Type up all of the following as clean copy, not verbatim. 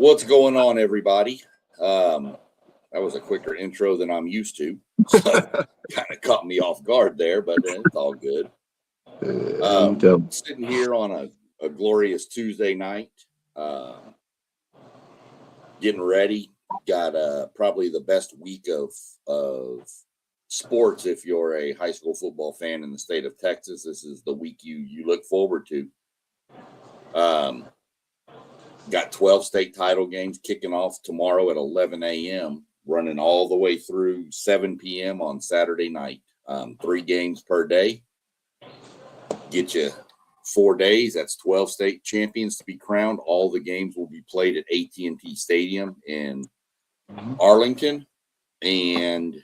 What's going on, everybody? That was a quicker intro than I'm used to. So kind of caught me off guard there, but it's all good. Sitting here on a glorious Tuesday night, getting ready. Got probably the best week of sports if you're a high school football fan in the state of Texas. This is the week you look forward to. Got 12 state title games kicking off tomorrow at 11 a.m., running all the way through 7 p.m. on Saturday night. 3 games per day. Get you 4 days. That's 12 state champions to be crowned. All the games will be played at AT&T Stadium in Arlington. And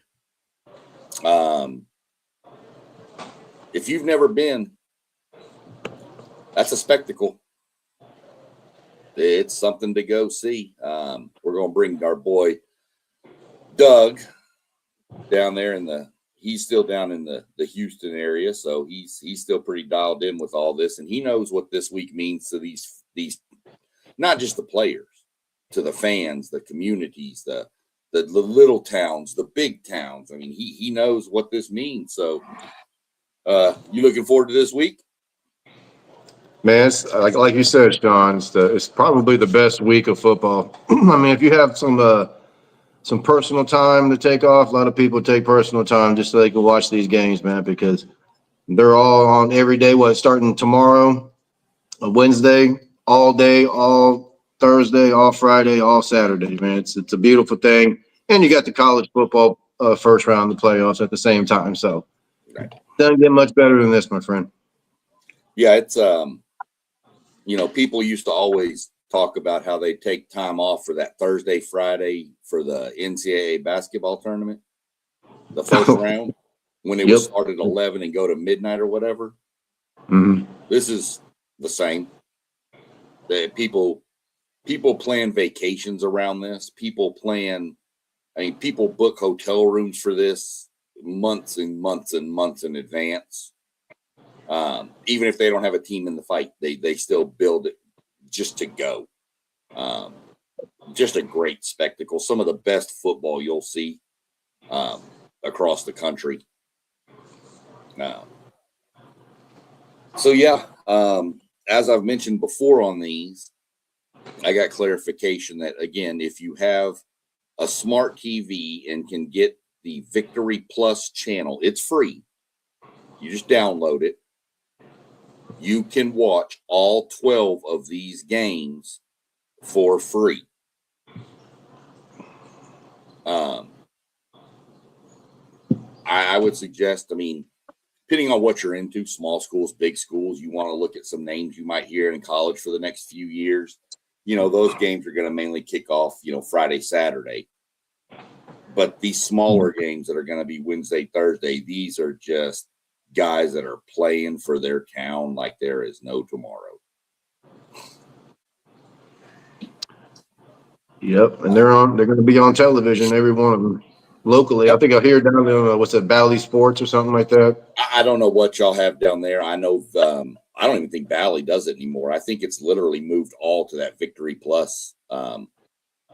if you've never been, that's a spectacle. It's something to go see. We're going to bring our boy Doug down there he's still down in the Houston area, so he's still pretty dialed in with all this, and he knows what this week means to these not just the players, to the fans, the communities, the little towns, the big towns. I mean, he knows what this means. So, you looking forward to this week? Man, it's like you said, Sean, it's probably the best week of football. I mean, if you have some personal time to take off, a lot of people take personal time just so they can watch these games, man, because they're all on every day. Starting tomorrow, Wednesday, all day, all Thursday, all Friday, all Saturday, man. It's a beautiful thing, and you got the college football first round of the playoffs at the same time. So, doesn't get much better than this, my friend. Yeah, it's people used to always talk about how they take time off for that Thursday, Friday for the NCAA basketball tournament, the first round, when it was start at 11 and go to midnight or whatever. Mm-hmm. This is the same. People plan vacations around this. People book hotel rooms for this months and months and months in advance. Even if they don't have a team in the fight, they still build it just to go. Just a great spectacle. Some of the best football you'll see across the country. As I've mentioned before on these, I got clarification that, again, if you have a smart TV and can get the Victory Plus channel, it's free. You just download it. You can watch all 12 of these games for free. I would suggest, depending on what you're into, small schools, big schools, you want to look at some names you might hear in college for the next few years. Those games are going to mainly kick off, Friday, Saturday. But these smaller games that are going to be Wednesday, Thursday, these are just guys that are playing for their town like there is no tomorrow. Yep, and they're going to be on television, every one of them, locally. Yep. I think I hear down there, what's it, Bally Sports or something like that? I don't know what y'all have down there. I know I don't even think Bally does it anymore. I think it's literally moved all to that Victory Plus. Is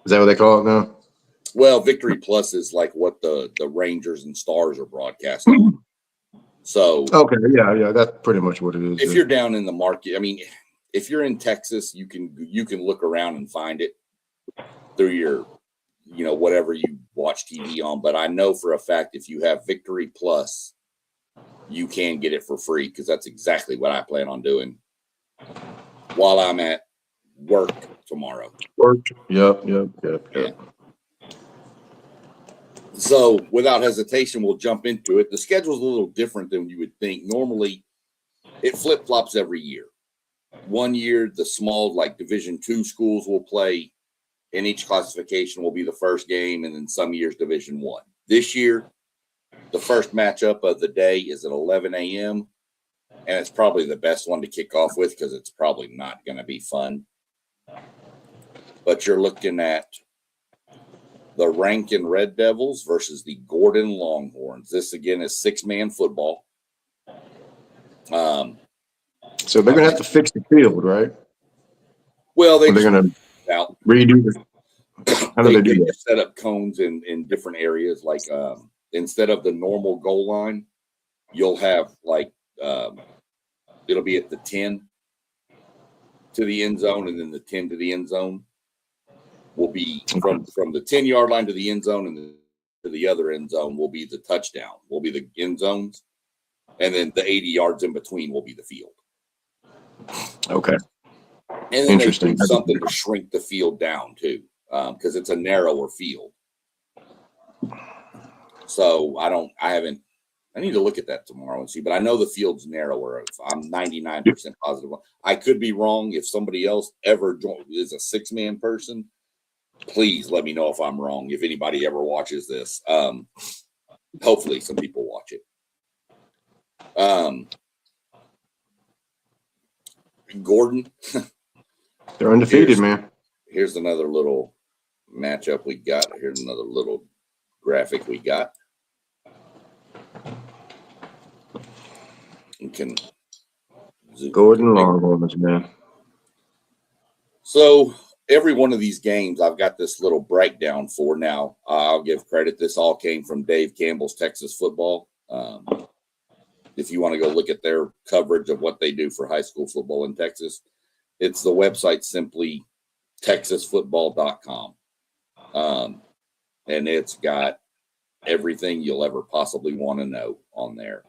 that what they call it now? Well, Victory Plus is like what the Rangers and Stars are broadcasting. So okay, yeah, that's pretty much what it is. If you're down in the market, if you're in Texas, you can look around and find it through your, whatever you watch TV on. But I know for a fact if you have Victory Plus, you can get it for free, because that's exactly what I plan on doing while I'm at work tomorrow. Yep. Yeah. So without hesitation, we'll jump into it. The schedule's a little different than you would think. Normally, it flip-flops every year. One year, the small, Division II schools will play in each classification will be the first game, and then some years Division I. This year, the first matchup of the day is at 11 a.m., and it's probably the best one to kick off with because it's probably not going to be fun. But you're looking at the Rankin Red Devils versus the Gordon Longhorns. This, again, is 6-man football. So they're going to have to fix the field, right? Well, out. Redo the, how do they do that? just set up cones in different areas. Like instead of the normal goal line, you'll have like it'll be at the 10 to the end zone, and then the 10 to the end zone will be from the 10-yard line to the end zone, and to the other end zone will be the touchdown, will be the end zones, and then the 80 yards in between will be the field. Okay. And then Interesting. they do something to shrink the field down too, because it's a narrower field. So I need to look at that tomorrow and see, but I know the field's narrower. I'm 99% positive. I could be wrong. If somebody else ever is a 6-man person, please let me know if I'm wrong. If anybody ever watches this, hopefully some people watch it. Gordon. They're undefeated, man. Here's another little matchup we got. Here's another little graphic we got. You can Gordon Longhorns, man. So every one of these games, I've got this little breakdown for now. I'll give credit. This all came from Dave Campbell's Texas Football. If you want to go look at their coverage of what they do for high school football in Texas, it's the website simply texasfootball.com. And it's got everything you'll ever possibly want to know on there.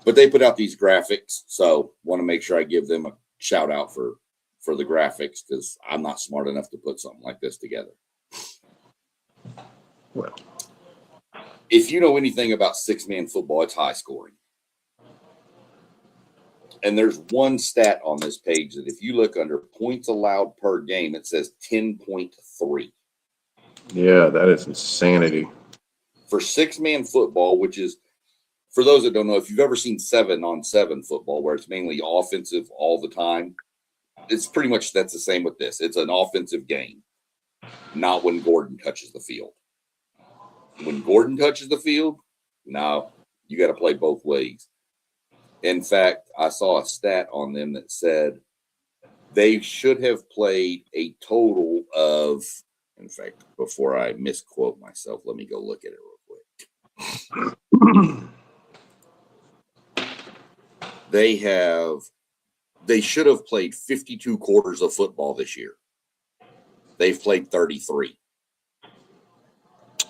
But they put out these graphics, so want to make sure I give them a shout out for the graphics, because I'm not smart enough to put something like this together. Well, if you know anything about 6-man football, it's high scoring. And there's one stat on this page that if you look under points allowed per game, it says 10.3. yeah, that is insanity. For 6-man football, which is, for those that don't know, if you've ever seen 7-on-7 football, where it's mainly offensive all the time, it's pretty much that's the same with this. It's an offensive game, not when Gordon touches the field. When Gordon touches the field, now you got to play both ways. In fact, I saw a stat on them that said they should have played a total of, in fact, before I misquote myself, let me go look at it real quick. They should have played 52 quarters of football this year. They've played 33.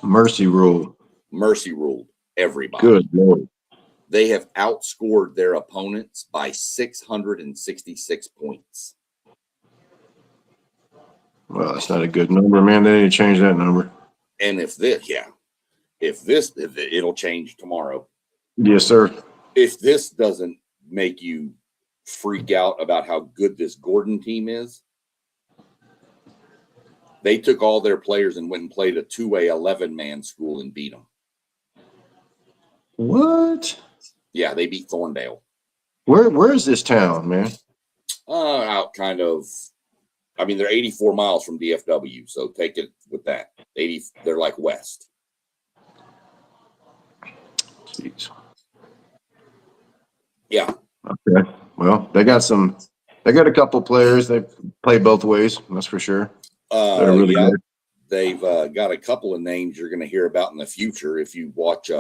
Mercy rule. Mercy ruled everybody. Good Lord. They have outscored their opponents by 666 points. Well, that's not a good number, man. They need to change that number. And if it'll change tomorrow. Yes, sir. If this doesn't make you freak out about how good this Gordon team is, they took all their players and went and played a 2A 11-man school and beat them. What? Yeah, they beat Thorndale. Where is this town, man? Out kind of, I mean, they're 84 miles from DFW, so take it with that. They're like west. Jeez. Yeah. Okay. Well, they got a couple players. They play both ways, that's for sure. They're really good. They've got a couple of names you're going to hear about in the future if you watch,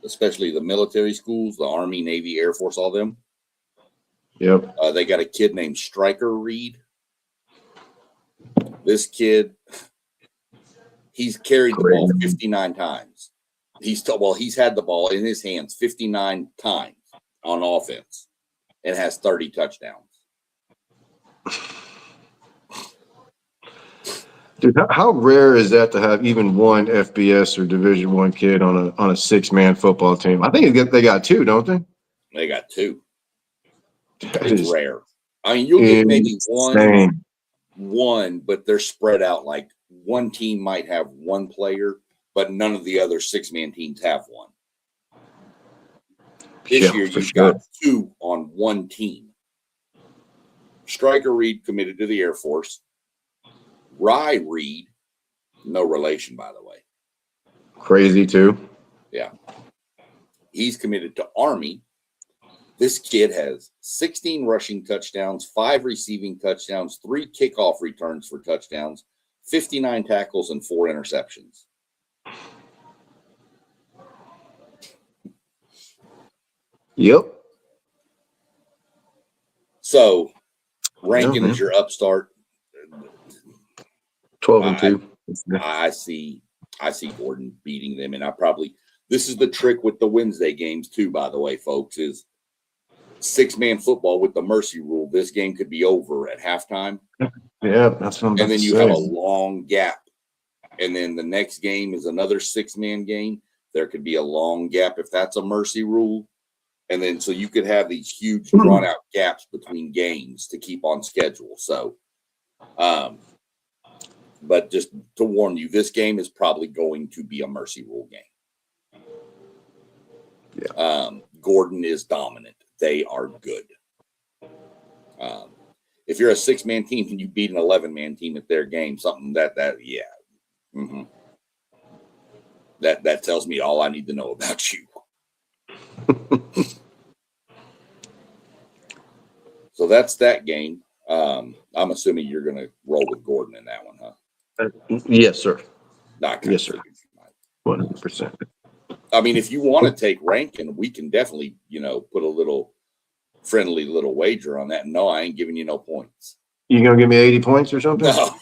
especially the military schools, the Army, Navy, Air Force, all them. Yep. They got a kid named Stryker Reed. This kid, he's carried the ball 59 times. He's had the ball in his hands 59 times on offense and has 30 touchdowns. Dude, how rare is that to have even one FBS or Division I kid on a 6-man football team? I think they got 2, don't they? They got 2. That it's is rare. I mean, you'll get maybe one, but they're spread out. Like one team might have one player, but none of the other 6-man teams have one. This year, you've got 2 on one team. Stryker Reed committed to the Air Force. Rye Reed, no relation, by the way. Crazy, too. Yeah. He's committed to Army. This kid has 16 rushing touchdowns, 5 receiving touchdowns, 3 kickoff returns for touchdowns, 59 tackles, and 4 interceptions. Yep. So Rankin is your upstart. 12-2. I see Gordon beating them, and this is the trick with the Wednesday games too, by the way, folks, is 6-man football with the mercy rule. This game could be over at halftime. Yeah, that's what I'm about and then to you say. have a long gap. And then the next game is another 6-man game. There could be a long gap if that's a mercy rule. And then so you could have these huge drawn out gaps between games to keep on schedule. So, but just to warn you, this game is probably going to be a mercy rule game. Yeah. Gordon is dominant. They are good. If you're a 6-man team and you beat an 11-man team at their game, something yeah. Mm-hmm. That tells me all I need to know about you. So that's that game. I'm assuming you're going to roll with Gordon in that one, huh? Yes, sir. Yes, sir. 100%. I mean, if you want to take Rankin, we can definitely, put a little friendly little wager on that. No, I ain't giving you no points. You going to give me 80 points or something? No,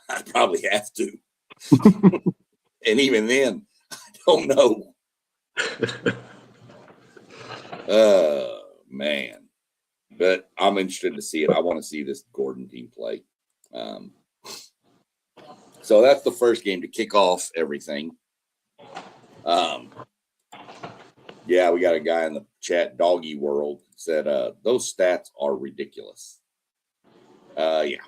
I probably have to. And even then, I don't know. Man. But I'm interested to see it. I want to see this Gordon team play. So that's the first game to kick off everything. Yeah, we got a guy in the chat, Doggy World, said those stats are ridiculous. Yeah,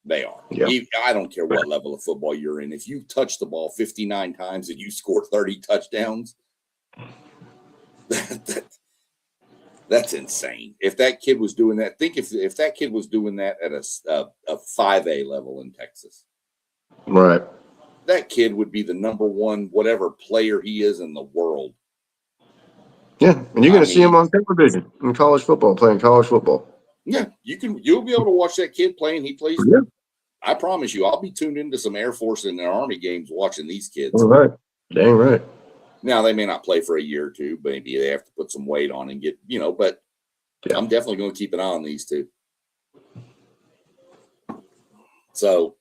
they are. Yeah. I don't care what level of football you're in. If you touch the ball 59 times and you score 30 touchdowns, that's insane. If that kid was doing that, think if that kid was doing that at a 5A level in Texas. Right. That kid would be the number one whatever player he is in the world. Yeah, and you're going to see him on television in college football, playing college football. Yeah, you'll be able to watch that kid playing. He plays. Yeah. I promise you, I'll be tuned into some Air Force and Army games watching these kids. All right. Dang right. Now, they may not play for a year or two. Maybe they have to put some weight on and get, but yeah. I'm definitely going to keep an eye on these two. So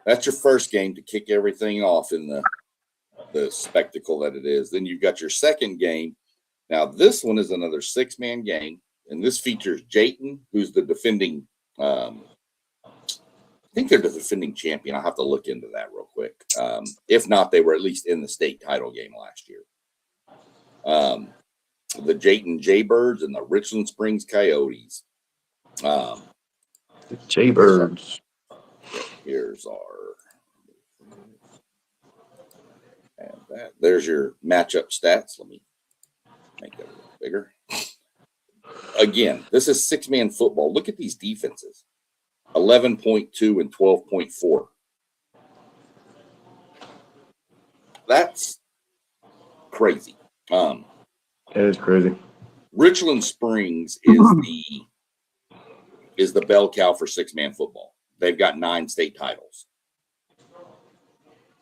that's your first game to kick everything off in the spectacle that it is. Then you've got your second game. Now, this one is another 6-man game, and this features Jayton, who's the defending I think they're the defending champion. I'll have to look into that real quick. If not, they were at least in the state title game last year. The Jayton Jaybirds and the Richland Springs Coyotes. The Jaybirds. Here's our. And that. There's your matchup stats. Let me make that a little bigger. Again, this is 6-man football. Look at these defenses. 11.2 and 12.4. That's crazy. That is crazy. Richland Springs is the bell cow for 6-man football. They've got 9 state titles.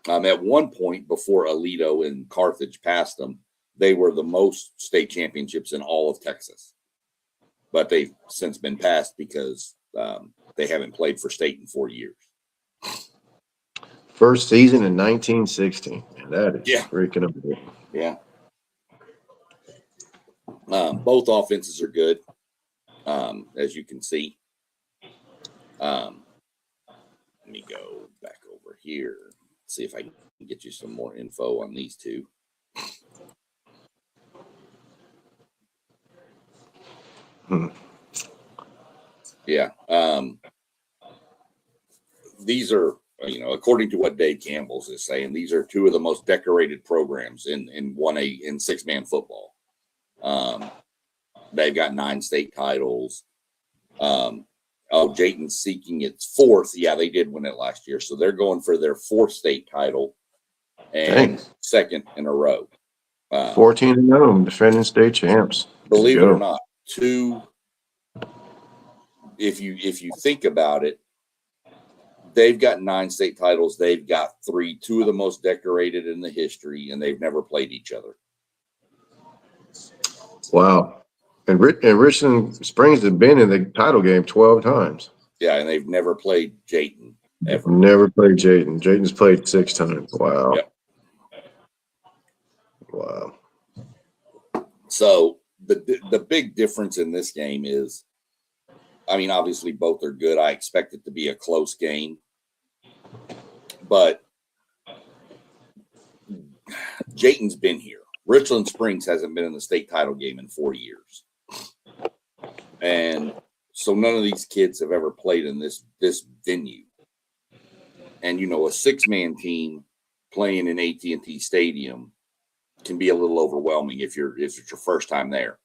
At one point before Aledo and Carthage passed them, they were the most state championships in all of Texas. But they've since been passed because they haven't played for state in 4 years. First season in 1916. And that is freaking amazing. Yeah. Both offenses are good, as you can see. Let me go back over here, see if I can get you some more info on these two. Yeah. These are, according to what Dave Campbell's is saying, these are two of the most decorated programs in 1A in 6-man football. They've got 9 state titles. Jayton's seeking its 4th. Yeah, they did win it last year. So they're going for their 4th state title and 2nd in a row. 14-0, defending state champs. believe it go. or not, two. If you think about it, they've got 9 state titles. They've got 3, 2 of the most decorated in the history, and they've never played each other. Wow. And Richland Springs have been in the title game 12 times. Yeah, and they've never played Jayton ever. Never played Jayton. Jayton's played 6 times. Wow. Yep. Wow. So the big difference in this game is, I mean, obviously both are good. I expect it to be a close game, but Jayton's been here. Richland Springs hasn't been in the state title game in 4 years. And so none of these kids have ever played in this venue. And, you know, a 6-man team playing in AT&T Stadium can be a little overwhelming if it's your first time there.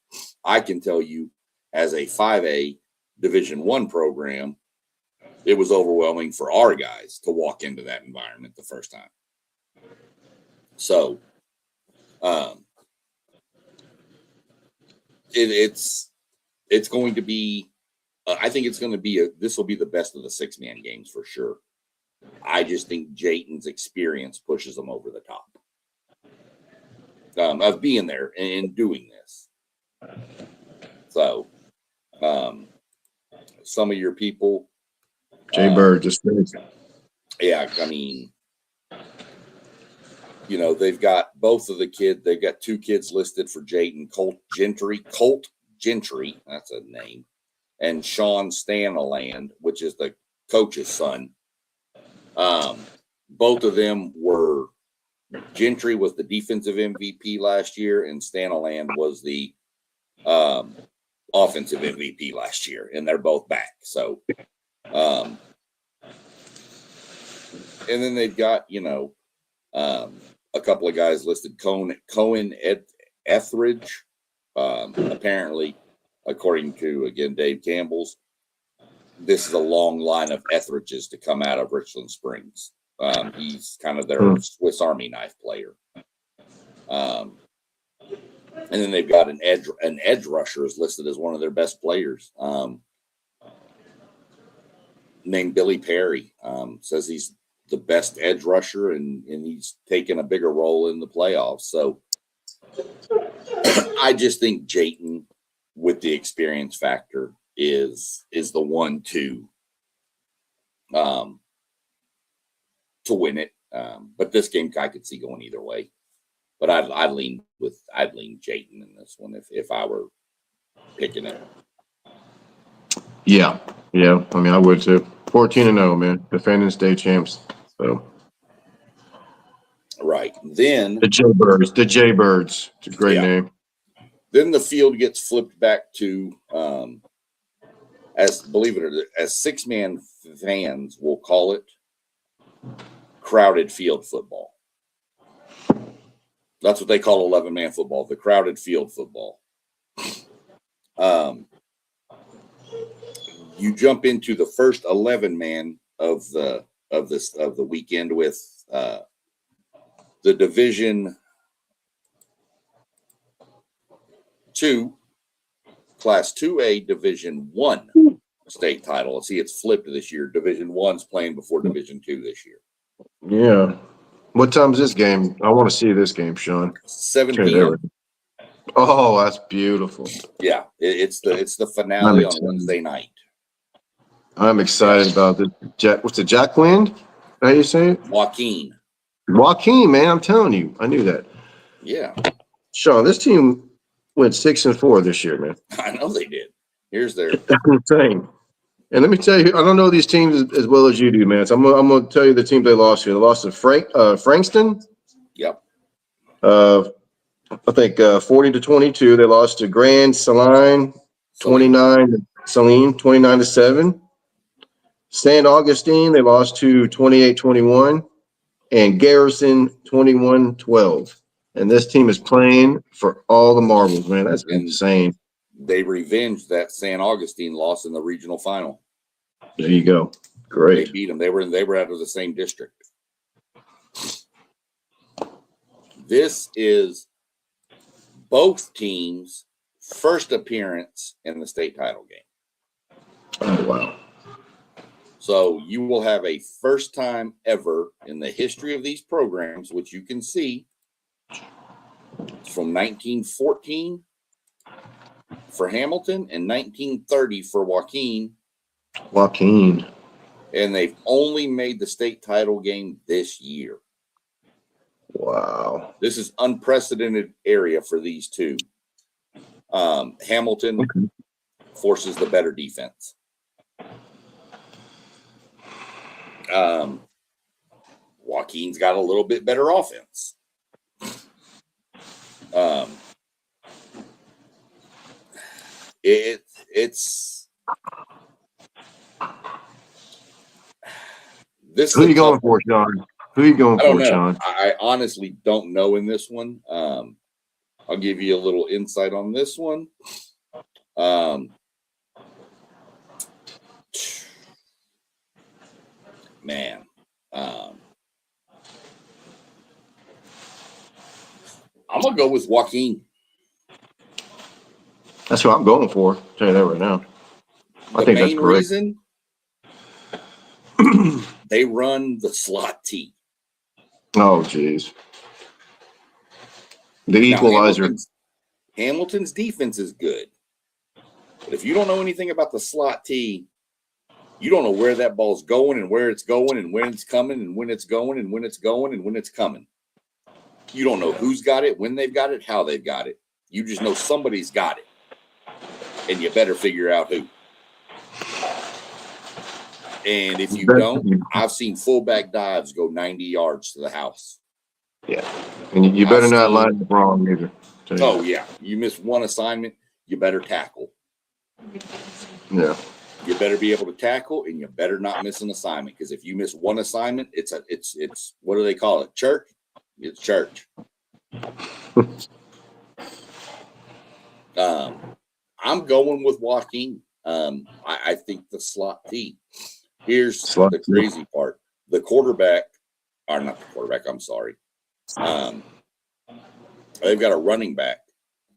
I can tell you, as a 5A Division I program, it was overwhelming for our guys to walk into that environment the first time. So, it's going to be. I think it's going to be this will be the best of the 6-man games for sure. I just think Jayton's experience pushes them over the top of being there and doing this. So, some of your people, Jay Bird just finished. Yeah, I mean, you know, they've got both of the kids. They've got 2 kids listed for Jayton: Colt Gentry, that's a name, and Sean Stanaland, which is the coach's son. Both of them were. Gentry was the defensive MVP last year, and Stanaland was the offensive MVP last year, and they're both back. So, and then they've got, you know, a couple of guys listed. Cohen Etheridge, apparently, according to, again, Dave Campbell's, this is a long line of Etheridges to come out of Richland Springs. He's kind of their Swiss Army knife player. And then they've got an edge rusher is listed as one of their best players, named Billy Perry. Says he's the best edge rusher, and he's taken a bigger role in the playoffs. So I just think Jayton, with the experience factor, is the one to win it. But this game I could see going either way. But I'd lean Jayton in this one if I were picking it. Yeah. I mean, I would too. 14-0, man. Defending state champs. So. Right. Then The Jaybirds. It's a great name. Then the field gets flipped back to, as believe it or not, as 6-man fans will call it, crowded field football. That's what they call 11-man football, the crowded field football. You jump into the first 11-man of the weekend with the Division II, Class 2A Division I state title. See, it's flipped this year. Division I's playing before Division II this year. Yeah. What time's this game? I want to see this game, Sean. 7 p.m. Oh, that's beautiful. Yeah, it's the finale on Wednesday night. I'm excited about this. What's it, Jack Wind? How you say it? Joaquin, man, I'm telling you. I knew that. Yeah. Sean, this team went 6-4 this year, man. I know they did. Here's their. That's insane. And let me tell you, I don't know these teams as well as you do, man. So I'm going to tell you the teams they lost here. They lost to Frankston. Yep. I think 40-22. They lost to Grand Saline 29-7. St. Augustine, they lost to 28-21. And Garrison 21-12. And this team is playing for all the marbles, man. That's insane. They revenged that St. Augustine loss in the regional final. There you go. Great. They beat them. They were out of the same district. This is both teams first appearance in the state title game. Oh, wow. So you will have a first time ever in the history of these programs, which you can see from 1914 for Hamilton and 1930 for Joaquin. And they've only made the state title game this year. Wow. This is unprecedented area for these two. Hamilton forces the better defense. Joaquin's got a little bit better offense. It's this. Who are you going for, Sean? Who are you going for, Sean? I honestly don't know in this one. I'll give you a little insight on this one. Man. I'm going to go with Joaquin. That's what I'm going for. I'll tell you that right now. I think that's correct. Reason they run the slot T. Oh, geez. The equalizer. Hamilton's defense is good. But if you don't know anything about the slot T, you don't know where that ball's going and where it's going and when it's coming and when it's going and when it's going and when it's coming. You don't know who's got it, when they've got it, how they've got it. You just know somebody's got it. And you better figure out who. And if you don't, I've seen fullback dives go 90 yards to the house. Yeah. And you better not line up wrong either. Oh, yeah. You miss one assignment, you better tackle. Yeah. You better be able to tackle, and you better not miss an assignment. Because if you miss one assignment, it's what do they call it? Church? It's church. I'm going with Joaquin. I think the slot T. Here's the crazy part. The quarterback, or not the quarterback, I'm sorry. They've got a running back,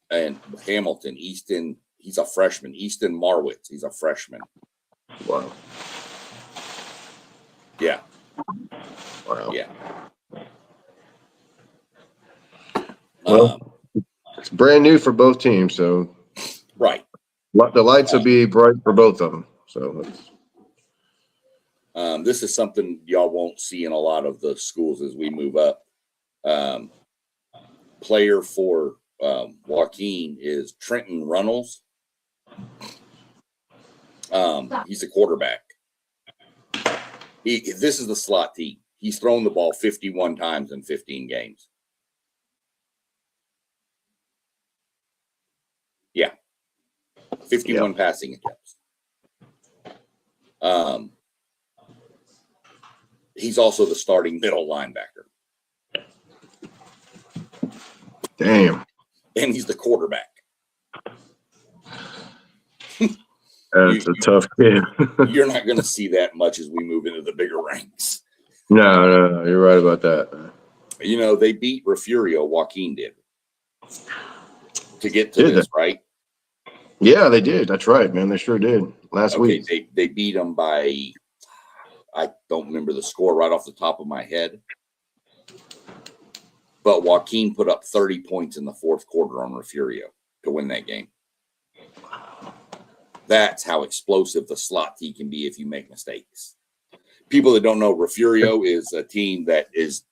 and Hamilton, Easton, he's a freshman. Easton Marwitz, he's a freshman. Wow. Yeah. Wow. Yeah. Well, it's brand new for both teams, so right. The lights will be bright for both of them. So this is something y'all won't see in a lot of the schools as we move up. Player for Joaquin is Trenton Runnels. He's a quarterback. This is the slot T. He's thrown the ball 51 times in 15 games. Yeah. 51 passing attempts. He's also the starting middle linebacker. Damn. And he's the quarterback. That's a tough kid. You're not going to see that much as we move into the bigger ranks. No, you're right about that. You know, they beat Refugio, Joaquin did, to get to this, right? Yeah, they did. That's right, man. They sure did. Last week. They beat them by, I don't remember the score right off the top of my head. But Joaquin put up 30 points in the fourth quarter on Refugio to win that game. That's how explosive the slot T can be if you make mistakes. People that don't know, Refugio is a team that is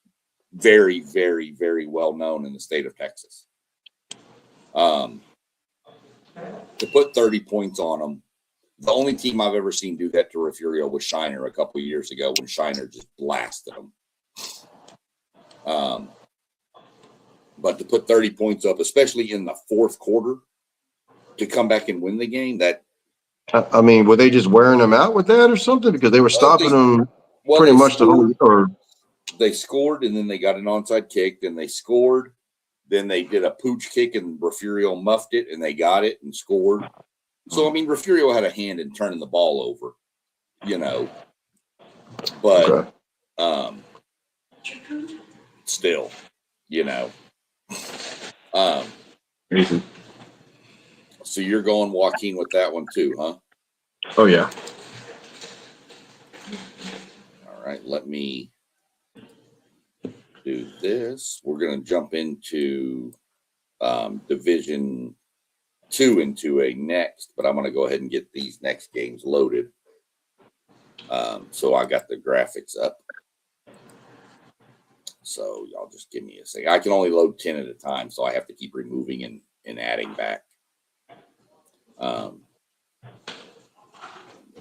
very, very, very well known in the state of Texas. To put 30 points on them, the only team I've ever seen do that to Refugio was Shiner a couple of years ago when Shiner just blasted them. But to put 30 points up, especially in the fourth quarter, to come back and win the game, that. I mean, were they just wearing them out with that or something? Because they were stopping them pretty much the whole. Or they scored and then they got an onside kick. Then they scored. Then they did a pooch kick and Refugio muffed it and they got it and scored. So I mean, Refugio had a hand in turning the ball over, you know. But still, you know. So you're going Joaquin with that one too, huh? Oh yeah. All right, let me do this. We're going to jump into Division 2 and 2A next, but I'm going to go ahead and get these next games loaded. So I got the graphics up. So y'all just give me a second. I can only load 10 at a time, so I have to keep removing and adding back. Let's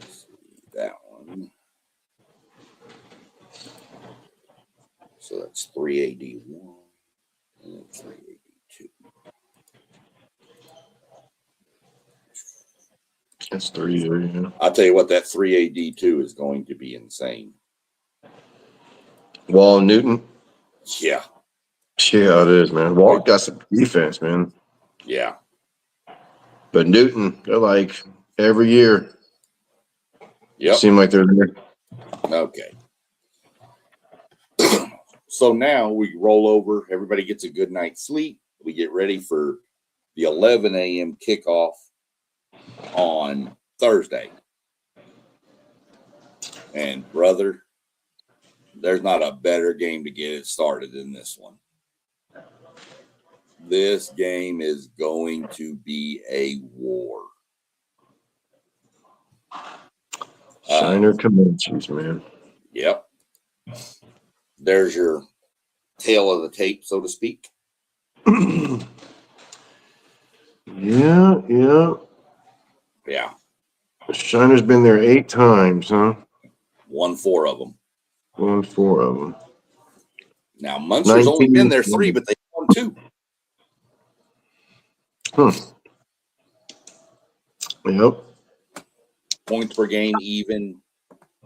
see, that one. So that's 3AD1 and then 3AD2. That's 3 years. Yeah. I'll tell you what, that 3AD2 is going to be insane. Wall Newton. Yeah. Yeah, it is, man. Wall got some defense, man. Yeah. But Newton, they're like every year. Yep. Seem like they're there. Okay. So now we roll over. Everybody gets a good night's sleep. We get ready for the 11 a.m. kickoff on Thursday. And brother, there's not a better game to get it started than this one. This game is going to be a war. Shiner Comanches, man. Yep. There's your tail of the tape, so to speak. Yeah. Yeah. Shiner's been there 8 times, huh? Won 4 of them. Won 4 of them. Now, Munster's only 19. been there 3, but they won 2. Yep. Points per game even.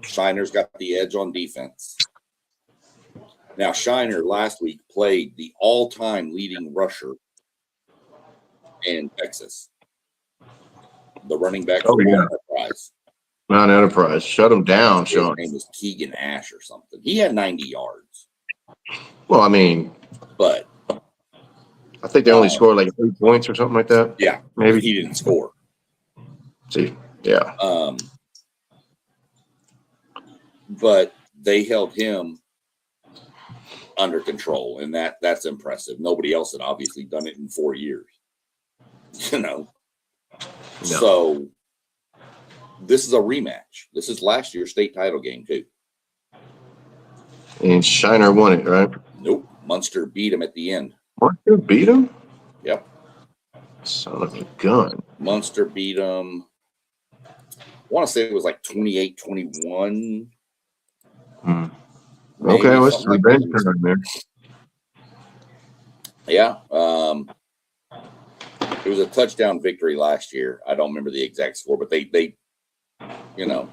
Shiner's got the edge on defense. Now, Shiner last week played the all-time leading rusher in Texas. The running back for Mount Enterprise. Mount Enterprise. Shut him down, His Sean. name was Keegan Ash or something. He had 90 yards. Well, I mean, But I think they only scored like 8 points or something like that. yeah, Maybe. he didn't score. See, yeah. But they held him under control, and that's impressive. Nobody else had obviously done it in 4 years. You know. No. So this is a rematch. This is last year's state title game too. And Shiner won it, right? Nope. Munster beat him at the end. Munster beat him? Yep. Son of a gun. Munster beat him. I want to say it was like 28-21. Okay, let's revenge time there. Yeah. It was a touchdown victory last year. I don't remember the exact score, but they beat them.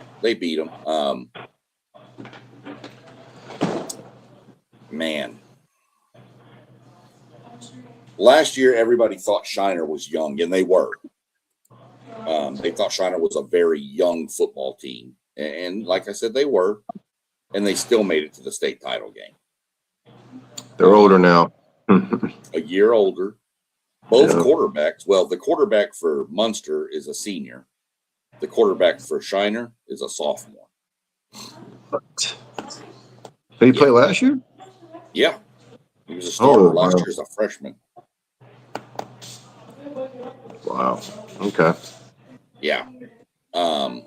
Man. Last year, everybody thought Shiner was young, and they were. They thought Shiner was a very young football team. And like I said, they were. And they still made it to the state title game. They're older now. A year older. Both quarterbacks. Well, the quarterback for Munster is a senior. The quarterback for Shiner is a sophomore. What? Did he play last year? Yeah. He was a starter last year as a freshman. Wow. Okay. Yeah. I'm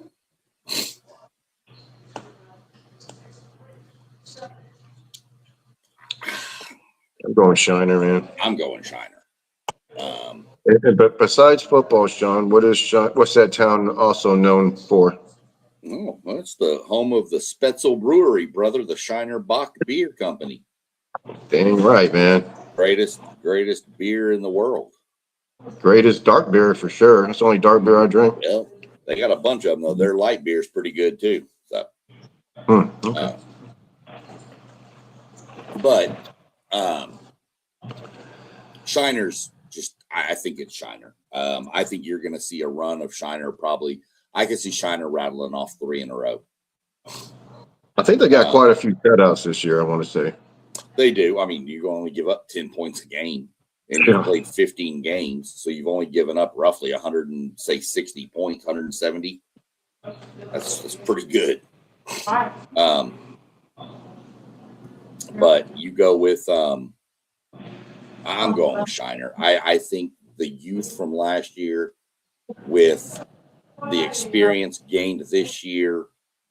going Shiner, man. I'm going Shiner. But besides football, Sean, what's that town also known for? Oh, well, it's the home of the Spetzel Brewery, brother, the Shiner Bock Beer Company. Dang right, man. Greatest beer in the world. Greatest dark beer for sure. That's the only dark beer I drink. Well, they got a bunch of them, though. Their light beer is pretty good, too. So, okay. But Shiner's I think it's Shiner. I think you're going to see a run of Shiner probably. I can see Shiner rattling off 3 in a row. I think they got quite a few shutouts this year, I want to say. They do. I mean, you only give up 10 points a game. and you played 15 games, so you've only given up roughly 60 points, 170. That's pretty good. But you go with I'm going with Shiner. I think the youth from last year with the experience gained this year,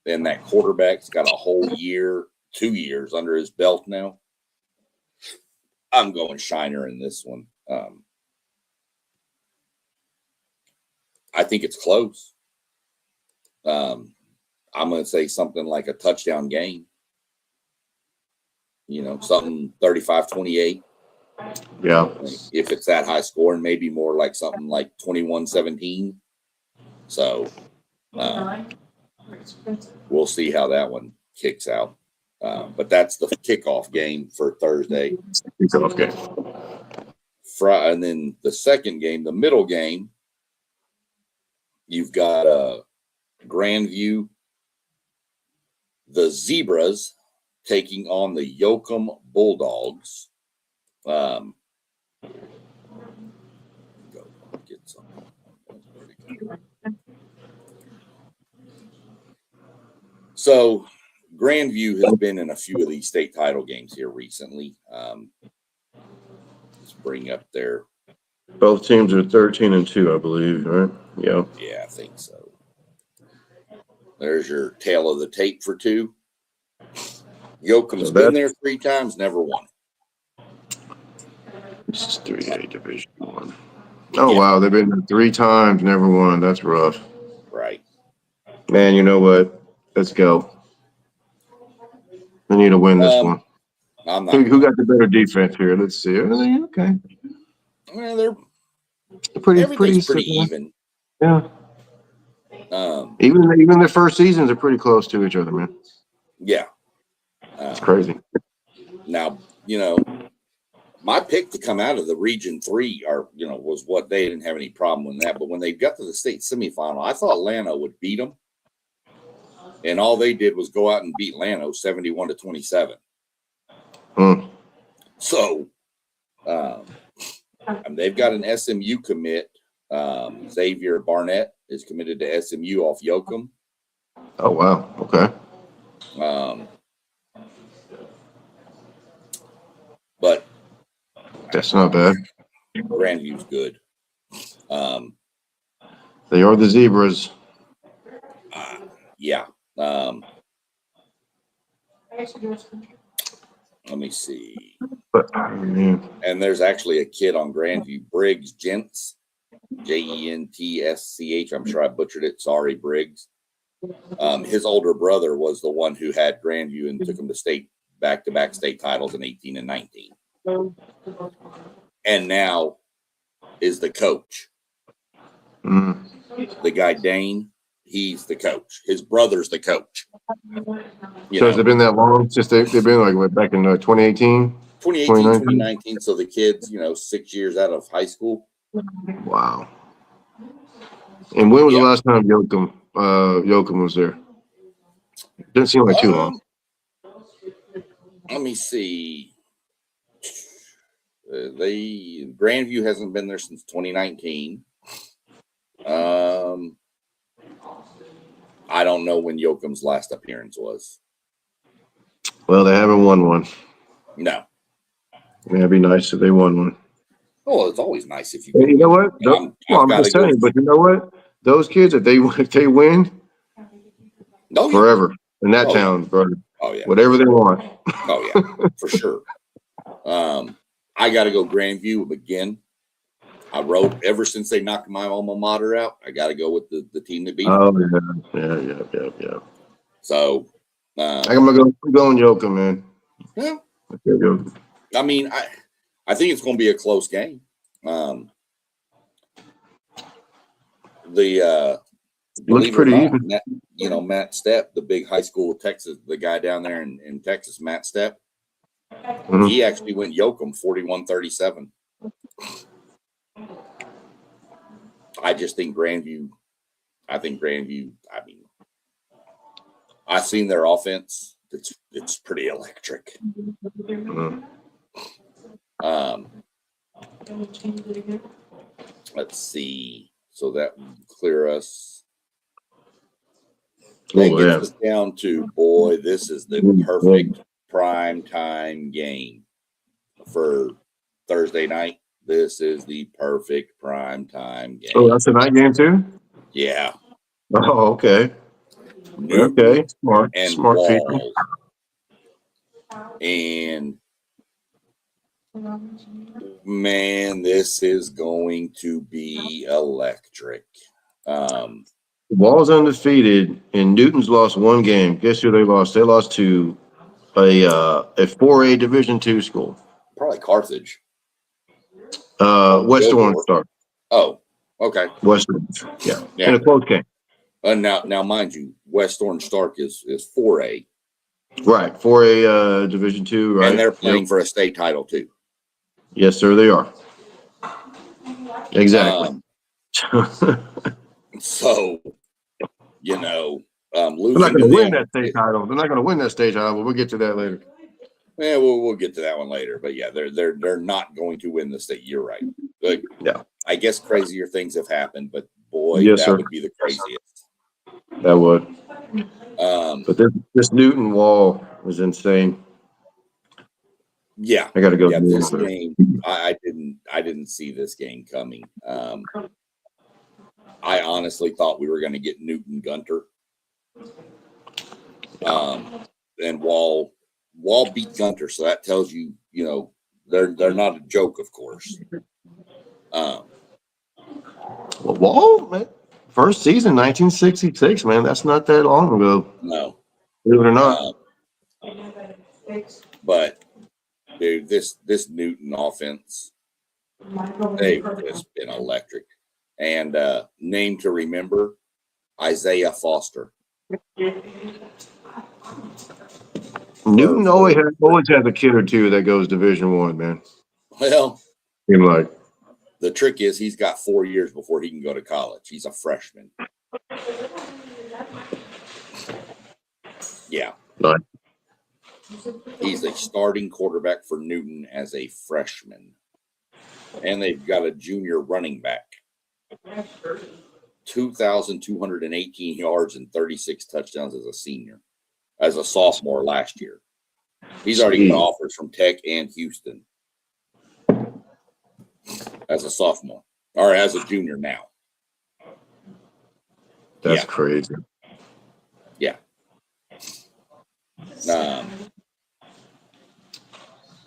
and that quarterback's got a whole year, 2 years under his belt now. I'm going Shiner in this one. I think it's close. I'm going to say something like a touchdown game. Something 35-28. Yeah. If it's that high score, and maybe more like something like 21-17. So we'll see how that one kicks out. But that's the kickoff game for Thursday. Kickoff game. And then the second game, the middle game, you've got Grandview, the Zebras taking on the Yoakum Bulldogs. Go get some. So Grandview has been in a few of these state title games here recently. Let's bring up their. Both teams are 13-2, I believe, right? Yeah. Yeah, I think so. There's your tail of the tape for 2. Yoakum's been there 3 times, never won. This is 3A Division 1. Oh, yeah. Wow. They've been there 3 times, never won. That's rough. Right. Man, you know what? Let's go. They need to win this one. I'm not. Who got the better defense here? Let's see. Okay. Well, they're pretty even. Yeah. Even their first seasons are pretty close to each other, man. Yeah. It's crazy. Now, my pick to come out of the Region 3 was what they didn't have any problem with that. But when they got to the state semifinal, I thought Llano would beat them. And all they did was go out and beat Llano 71-27. So they've got an SMU commit. Xavier Barnett is committed to SMU off Yoakum. Oh, wow. Okay. But that's not bad. Grandview's good. They are the Zebras. Yeah. Let me see. And there's actually a kid on Grandview, Briggs Gents, Gentssch. I'm sure I butchered it. Sorry, Briggs. His older brother was the one who had Grandview and took him to back-to-back state titles in 18 and 19. And now is the coach. The guy, Dane, he's the coach. His brother's the coach. Has it been that long since they've been back in 2018? 2018, 2019. So the kids, 6 years out of high school. Wow. And when was the last time Yoakum was there? Didn't seem like too long. Let me see. Grandview hasn't been there since 2019. I don't know when Yoakum's last appearance was. Well, they haven't won one. No. It'd be nice if they won one. Well, it's always nice if you. You know what? I'm just saying, but you know what? Those kids, if they win, forever in that town, brother. Oh yeah. Whatever they want. Oh yeah, for sure. I got to go Grandview again. I wrote ever since they knocked my alma mater out. I got to go with the team that beat them. Oh yeah. So I'm going Yoakum, man. Yeah. I mean, I think it's going to be a close game. Looks pretty even. Matt Stepp, the big high school Texas, the guy down there in Texas, Matt Stepp. Mm-hmm. He actually went Yoakum 41-37. I just think Grandview. I mean, I've seen their offense. It's pretty electric. Mm-hmm. Let's see. So that would clear us. That Oh, gets yeah. us down to, boy, this is the perfect prime time game for Thursday night. This is the perfect prime time game. Oh, that's a night game too? Yeah. Oh, okay. Newton Okay. Smart. and Smart people. Walls. And man, this is going to be electric. Wall's undefeated, and Newton's lost one game. Guess who they lost? They lost to a 4A Division II school. Probably Carthage. West Orange Star. Oh, okay. West Orange. Yeah. In a close game. Now, mind you, West Orange Stark is 4A. Right. 4A Division II, right? And they're playing for a state title too. Yes, sir, they are. Exactly. So, you know, losing. They're not going to win that state title. They're not going to win that state title, but we'll get to that later. Yeah, we'll get to that one later. But yeah, they're not going to win the state. You're right. Like, yeah. I guess crazier things have happened, but boy, yes, that would be the craziest. That would. But this Newton Wall was insane. Yeah, I got to go. Yeah, this game, I didn't see this game coming. I honestly thought we were going to get Newton Gunter. And Wall beat Gunter, so that tells you, you know, they're not a joke, of course. Well, Wall, man, first season, 1966, man. That's not that long ago. No, believe it or not. But dude, this Newton offense, they've just been electric. And name to remember, Isaiah Foster. Newton always has a kid or two that goes Division I, man. Well, like the trick is he's got 4 years before he can go to college. He's a freshman. Yeah. Right. He's a starting quarterback for Newton as a freshman. And they've got a junior running back. 2,218 yards and 36 touchdowns as a senior, as a sophomore last year. He's already got offers from Tech and Houston as a sophomore, or as a junior now. That's crazy. Yeah.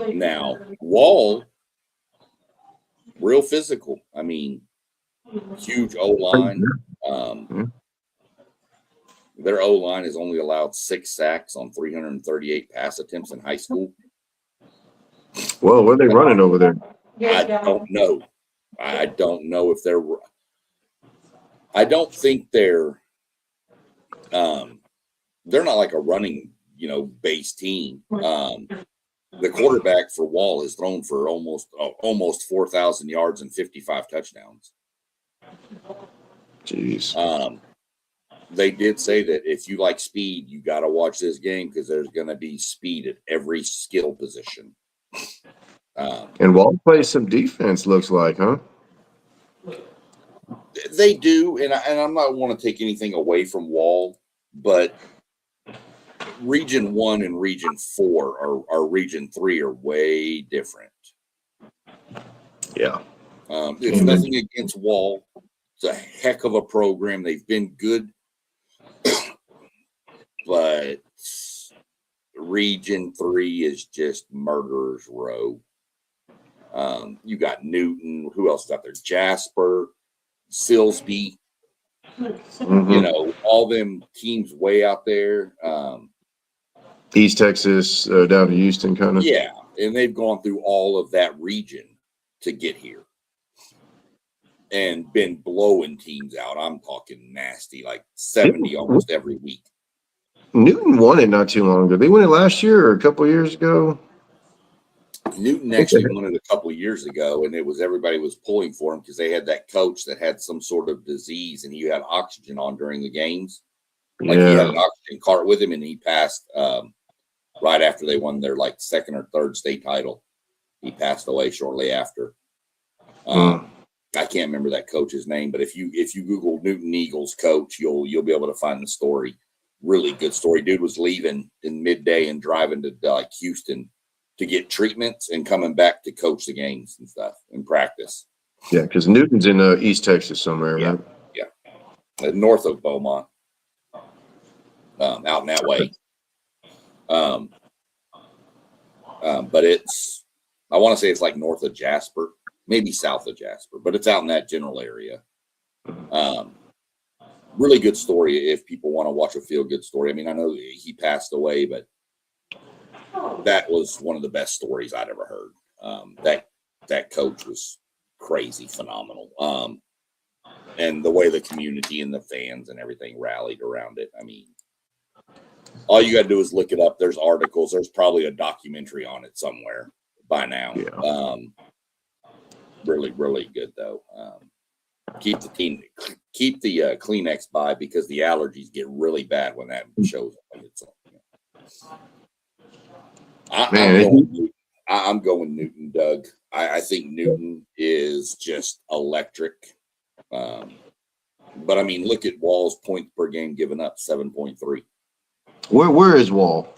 Now, Wall, real physical. I mean, huge O-line. Their O-line has only allowed 6 sacks on 338 pass attempts in high school. Well, what are they running over there? I don't know. I don't know if they're – I don't think they're not like a running, you know, base team. The quarterback for Wall has thrown for almost 4,000 yards and 55 touchdowns. Jeez. They did say that if you like speed, you got to watch this game because there's going to be speed at every skill position. And Wall plays some defense, looks like, huh? They do, and I'm not want to take anything away from Wall, but Region 1 and Region 4 or Region 3 are way different. Yeah. It's nothing against Wall. It's a heck of a program. They've been good. But Region 3 is just murderer's row. You got Newton. Who else got there? Jasper, Silsby. You know, all them teams way out there. East Texas, down to Houston, kind of. Yeah, and they've gone through all of that region to get here. And been blowing teams out. I'm talking nasty, like 70 almost every week. Newton won it not too long ago. They won it last year or a couple of years ago? Newton actually won it a couple of years ago, and everybody was pulling for him because they had that coach that had some sort of disease, and he had oxygen on during the games. Like he had an oxygen cart with him, and he passed right after they won their like second or third state title. He passed away shortly after. I can't remember that coach's name, but if you Google Newton Eagles coach, you'll be able to find the story. Really good story. Dude was leaving in midday and driving to like Houston to get treatments and coming back to coach the games and stuff and practice. Yeah, because Newton's in East Texas somewhere, right? Yeah, north of Beaumont, out in that way. But I want to say it's like north of Jasper, maybe south of Jasper, but it's out in that general area. Really good story if people want to watch a feel-good story. I mean, I know he passed away, but that was one of the best stories I'd ever heard. That coach was crazy, phenomenal. And the way the community and the fans and everything rallied around it. I mean, all you got to do is look it up. There's articles. There's probably a documentary on it somewhere by now. Yeah. Really, really good though. Keep the Kleenex by because the allergies get really bad when that shows up. I'm going Newton, Doug. I think Newton is just electric. But I mean, look at Wall's points per game given up, 7.3. Where is Wall?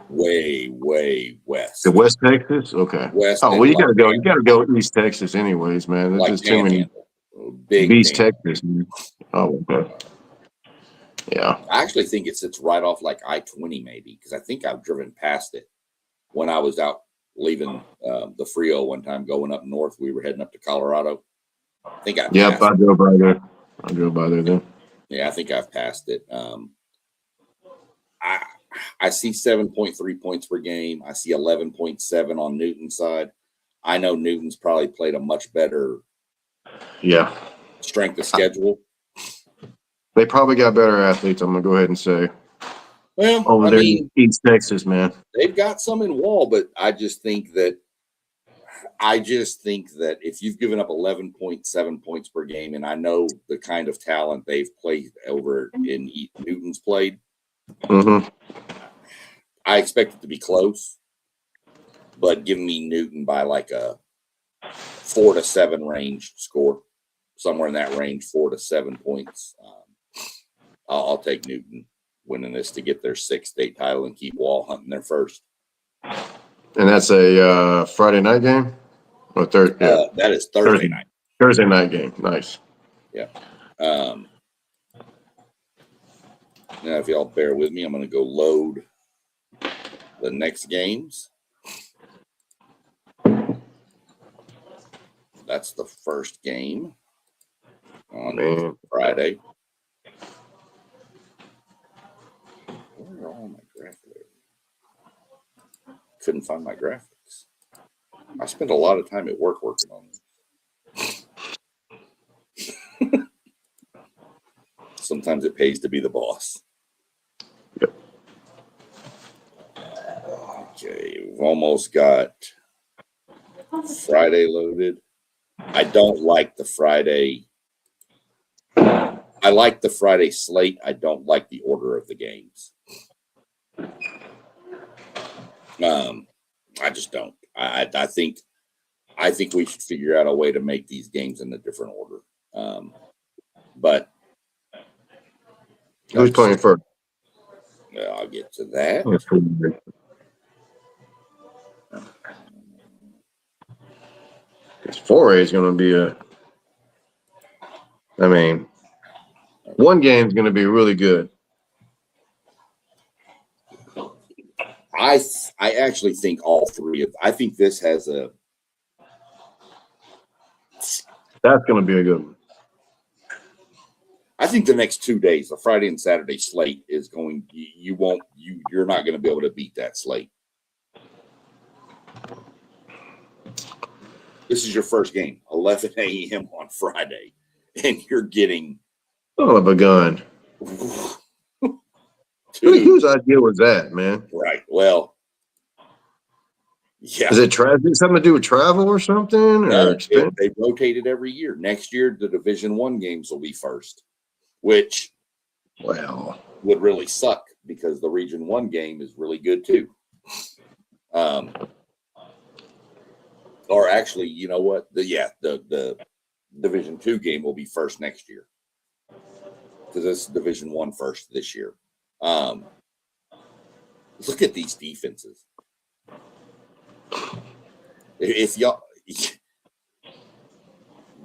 Way west. The West Texas? Okay. West. Oh, well, you gotta go East Texas anyways, man. There's Like just too many big East Texas. Man. Oh, okay. Yeah. I actually think it sits right off like I-20 maybe, because I think I've driven past it when I was out leaving the Frio one time going up north. We were heading up to Colorado. I think I Yep, I drove by there. I drove by there then. Yeah, I think I've passed it. I see 7.3 points per game. I see 11.7 on Newton's side. I know Newton's probably played a much better strength of schedule. They probably got better athletes, I'm going to go ahead and say. Well, over there in East Texas, man. They've got some in Wall, but I just think that if you've given up 11.7 points per game, and I know the kind of talent they've played over in Newton's played, I expect it to be close, but give me Newton by like a 4 to 7 range score, somewhere in that range, 4 to 7 points. I'll take Newton winning this to get their 6th state title and keep Wall hunting their first. And that's a Friday night game? Or that is Thursday night. Thursday night game. Nice. Yeah. Now, if y'all bear with me, I'm going to go load the next games. That's the first game on Friday. Where are all my graphics? Couldn't find my graphics. I spent a lot of time at work working on them. Sometimes it pays to be the boss. Yep. Okay, we've almost got Friday loaded. I don't like the Friday. I like the Friday slate. I don't like the order of the games. I just don't. I think we should figure out a way to make these games in a different order. But who's playing first? I'll get to that. Because 4A is going to be one game is going to be really good. I actually think all three of. I think this has a. That's going to be a good one. I think the next 2 days, the Friday and Saturday slate is going. You're not going to be able to beat that slate. This is your first game, 11 a.m. on Friday, and you're getting. Son of a gun. Whose idea was that, man? Right. Well, yeah. Is it something to do with travel or something? No, they rotate it every year. Next year, the Division I games will be first, which would really suck because the Region 1 game is really good too. Or actually, you know what? The Division II game will be first next year because this is Division I first this year. Look at these defenses. If y'all,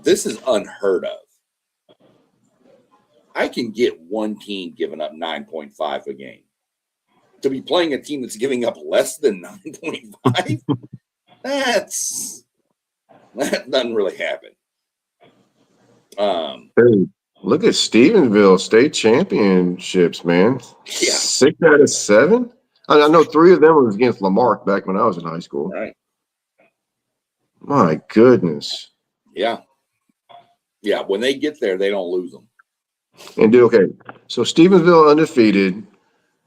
this is unheard of. I can get one team giving up 9.5 a game. To be playing a team that's giving up less than 9.5, that doesn't really happen. Hey, look at Stephenville state championships, man. Yeah. 6 out of 7. I know 3 of them was against Lamarck back when I was in high school. Right. My goodness. Yeah. Yeah. When they get there, they don't lose them. And okay, so Stephenville undefeated.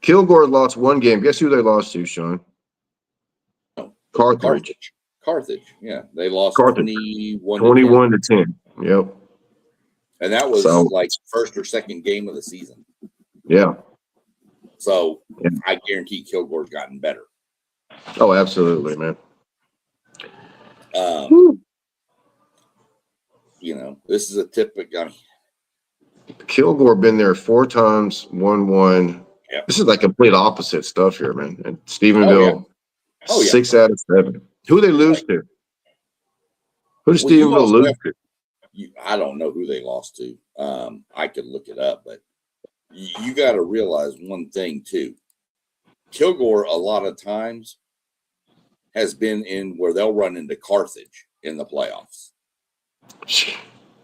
Kilgore lost 1 game. Guess who they lost to, Sean? Carthage. Carthage. Yeah. They lost Carthage. 21 to 10. Yep. And that was like first or second game of the season. Yeah. So yeah. I guarantee Kilgore's gotten better. Oh, absolutely, man. You know, this is a typical. Kilgore been there 4 times, won 1. Yeah. This is like complete opposite stuff here, man. And Stephenville, 6 out of 7. Who they lose to? Who did Stephenville lose to? I don't know who they lost to. I could look it up, but you got to realize one thing too. Kilgore a lot of times has been in where they'll run into Carthage in the playoffs.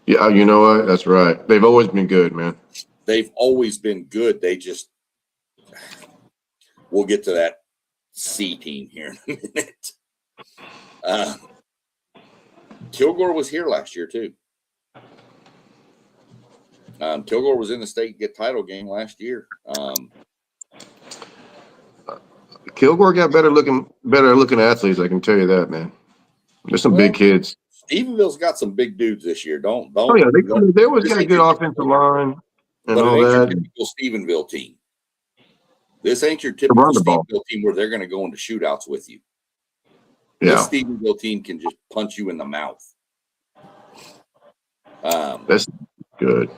Yeah, you know what? That's right. They've always been good, man. They've always been good. They just we'll get to that C team here in a minute. Kilgore was here last year too. Kilgore was in the state title game last year. Kilgore got better looking athletes. I can tell you that, man. There's some big kids. Stephenville's got some big dudes this year. Don't. Oh yeah, they always got a good offensive line and all that. Your typical Stephenville team. This ain't your typical Stephenville team where they're going to go into shootouts with you. Yeah. This Stephenville team can just punch you in the mouth. That's good.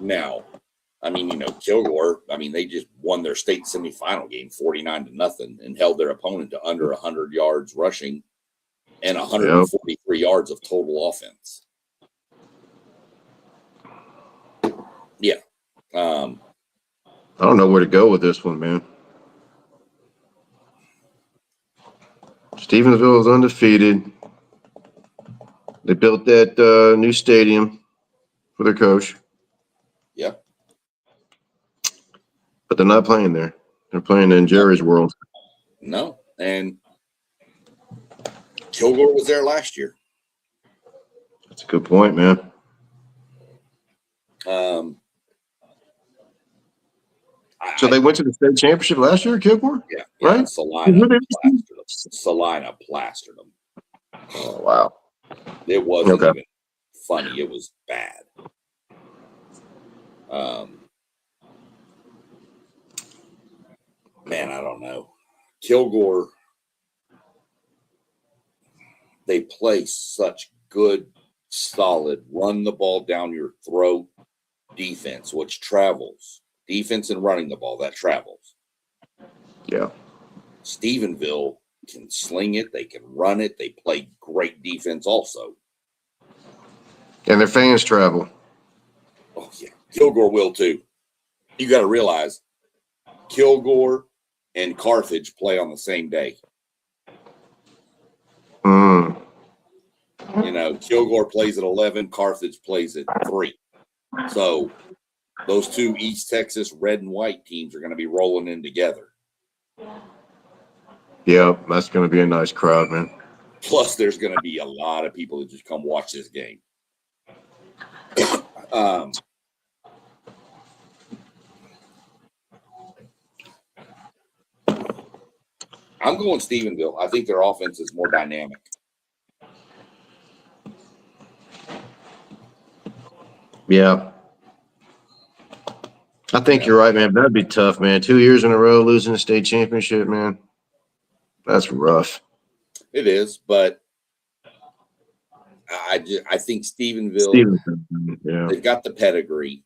Now, I mean, you know, Kilgore, I mean, they just won their state semifinal game 49-0 and held their opponent to under 100 yards rushing and 143 yards of total offense. Yeah. I don't know where to go with this one, man. Stephenville is undefeated. They built that new stadium for their coach. Yep. But they're not playing there. They're playing in Jerry's world. No. And Kilgore was there last year. That's a good point, man. So they went to the state championship last year, Kilgore? Yeah. Right? Salina plastered them. Oh, wow. It wasn't even funny. It was bad. Man, I don't know. Kilgore, they play such good, solid, run the ball down your throat defense, which travels. Defense and running the ball, that travels. Yeah. Stephenville can sling it. They can run it. They play great defense also. And their fans travel. Oh, yeah. Kilgore will too. You got to realize Kilgore and Carthage play on the same day. Mm. You know, Kilgore plays at 11, Carthage plays at 3. So those two East Texas red and white teams are going to be rolling in together. Yeah, that's going to be a nice crowd, man. Plus, there's going to be a lot of people that just come watch this game. I'm going Stephenville. I think their offense is more dynamic. Yeah. I think you're right, man. That'd be tough, man. 2 years in a row losing the state championship, man. That's rough. It is, but I think Stephenville, Stevenson, yeah, they've got the pedigree.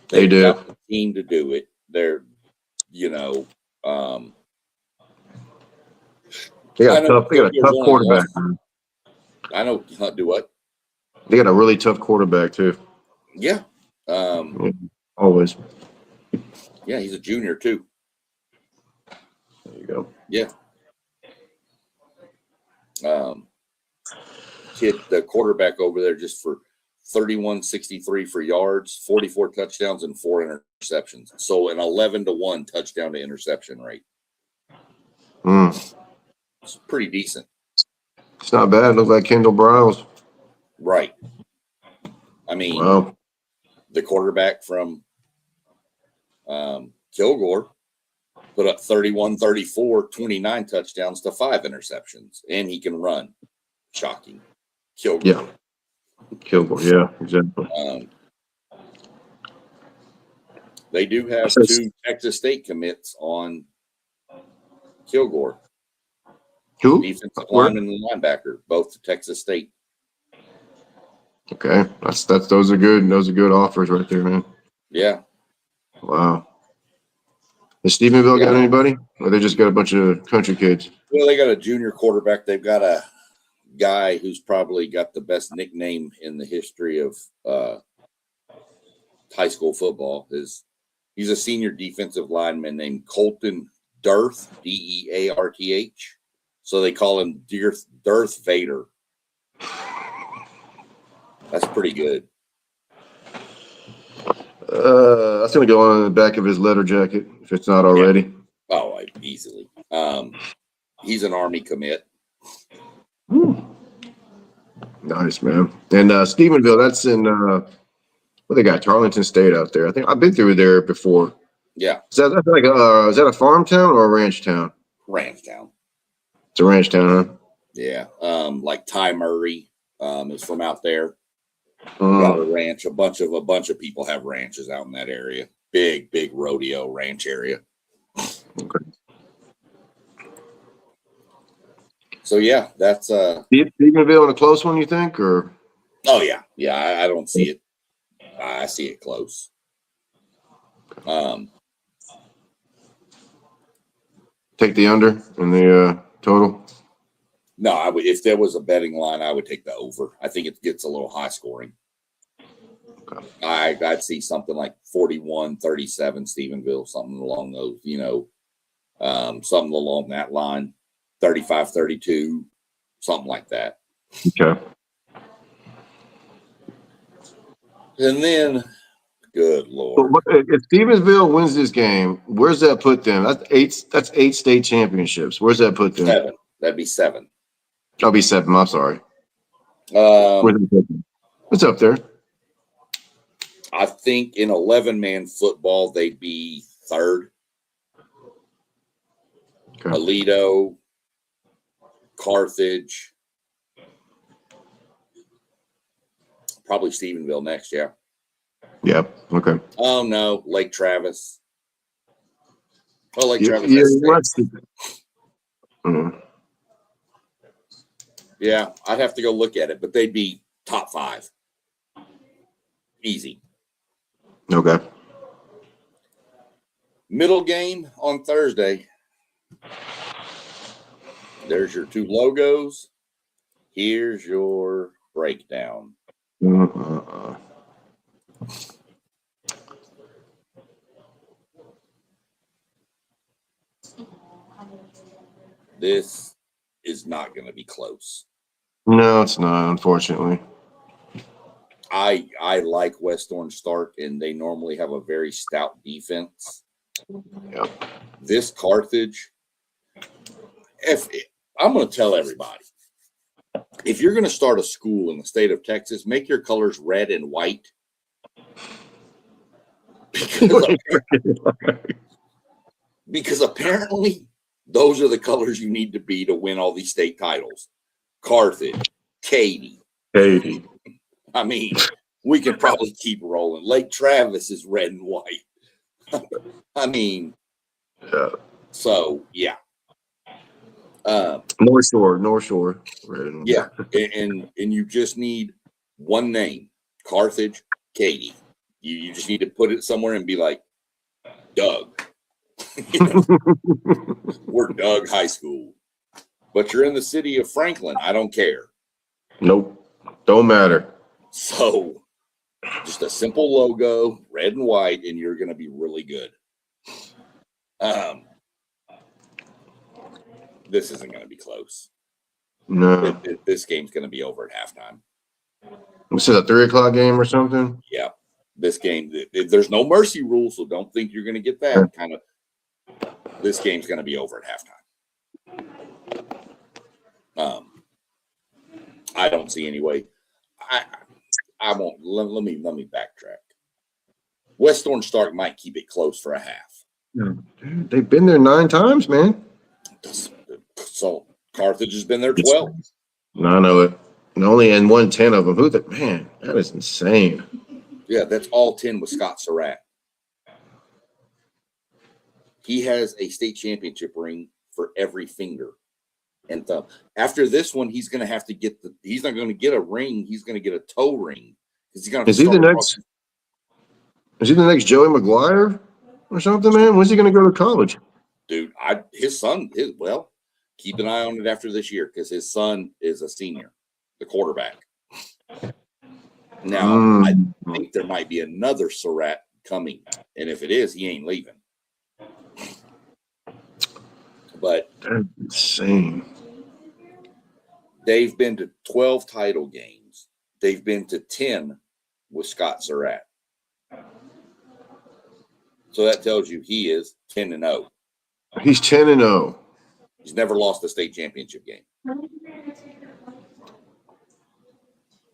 they They've do. got the team to do it. They're, you know, They I got know tough. They got a tough Kilgore's only quarterback. lost. I know do what? They got a really tough quarterback too. Yeah. Always. Yeah, he's a junior too. There you go. Yeah. Kid, the quarterback over there, just for 3163 for yards, 44 touchdowns, and 4 interceptions. So an 11-1 touchdown to interception rate. It's pretty decent. It's not bad. Looks like Kendall Browse. Right. I mean, Wow. the quarterback from Kilgore put up 31, 34, 29 touchdowns to 5 interceptions, and he can run. Shocking. Kilgore. Yeah. Kilgore. Yeah, exactly. They do have 2 Texas State commits on Kilgore. Who? Defensive Where? lineman and linebacker, both to Texas State. Okay, that's those are good. Those are good offers right there, man. Yeah. Wow. Has Stephenville got anybody? Or they just got a bunch of country kids? Well, they got a junior quarterback. They've got a guy who's probably got the best nickname in the history of high school football. He's a senior defensive lineman named Colton Dearth, Dearth. So they call him Dearth Vader. That's pretty good. That's gonna go on the back of his letter jacket if it's not already. Yeah. Oh, easily. He's an Army commit. Nice, man. And Stephenville, that's in what they got? Tarleton State out there. I think I've been through there before. Yeah. Is that a farm town or a ranch town? Ranch town. It's a ranch town, huh? Yeah. Like Ty Murray is from out there. Got a ranch. A bunch of people have ranches out in that area. Big rodeo ranch area. Okay. So yeah, that's Stephenville in a close one, you think, or? Oh yeah, I don't see it. I see it close. Take the under in the total. No, I would. If there was a betting line, I would take the over. I think it gets a little high scoring. Okay. I'd see something like 41-37 Stephenville, something along those, something along that line, 35-32, something like that. Okay. And then, good Lord. But if Stephenville wins this game, where's that put them? That's 8 state championships. Where's that put them? 7. That'd be 7. I'll be 7. I'm sorry. Where's it put them? It's up there. I think in 11-man football, they'd be 3rd. Okay. Aledo, Carthage, probably Stephenville next, yeah. Yep. Okay. Oh, no, Lake Travis. Oh, Lake Travis. Yeah, I'd have to go look at it, but they'd be top 5. Easy. Okay. Middle game on Thursday. There's your 2 logos. Here's your breakdown. This is not going to be close. No, it's not, unfortunately. I like West Orange Stark, and they normally have a very stout defense. Yeah. This Carthage, I'm going to tell everybody, if you're going to start a school in the state of Texas, make your colors red and white. Because apparently those are the colors you need to be to win all these state titles. Carthage, Katy. I mean, we can probably keep rolling. Lake Travis is red and white. I mean, yeah. So, yeah. North Shore. Right. Yeah, and you just need one name, Carthage, Katy. You just need to put it somewhere and be like, Doug. You know, we're Doug High School, but you're in the city of Franklin. I don't care. Nope. Don't matter. So just a simple logo, red and white, and you're going to be really good. This isn't going to be close. No. This game's going to be over at halftime. This is a 3:00 game or something. Yeah, this game, there's no mercy rule, so don't think you're going to get that kind of. This game's going to be over at halftime. I don't see any way. I won't. Let me backtrack. West Orange Stark might keep it close for a half. They've been there 9 times, man. So Carthage has been there 12. No, I know it. And only in 110 of them. Man, that is insane. Yeah, that's all 10 with Scott Surratt. He has a state championship ring for every finger and thumb. After this one, he's going to have to get he's not going to get a ring. He's going to get a toe ring. Because he's going to. Is he the next Joey McGuire or something, man? When's he going to go to college? Dude, his son is, well, keep an eye on it after this year because his son is a senior, the quarterback. Now, I think there might be another Surratt coming. And if it is, he ain't leaving. But that's insane. They've been to 12 title games. They've been to 10 with Scott Surratt. So that tells you he is 10-0. He's 10-0. He's never lost a state championship game.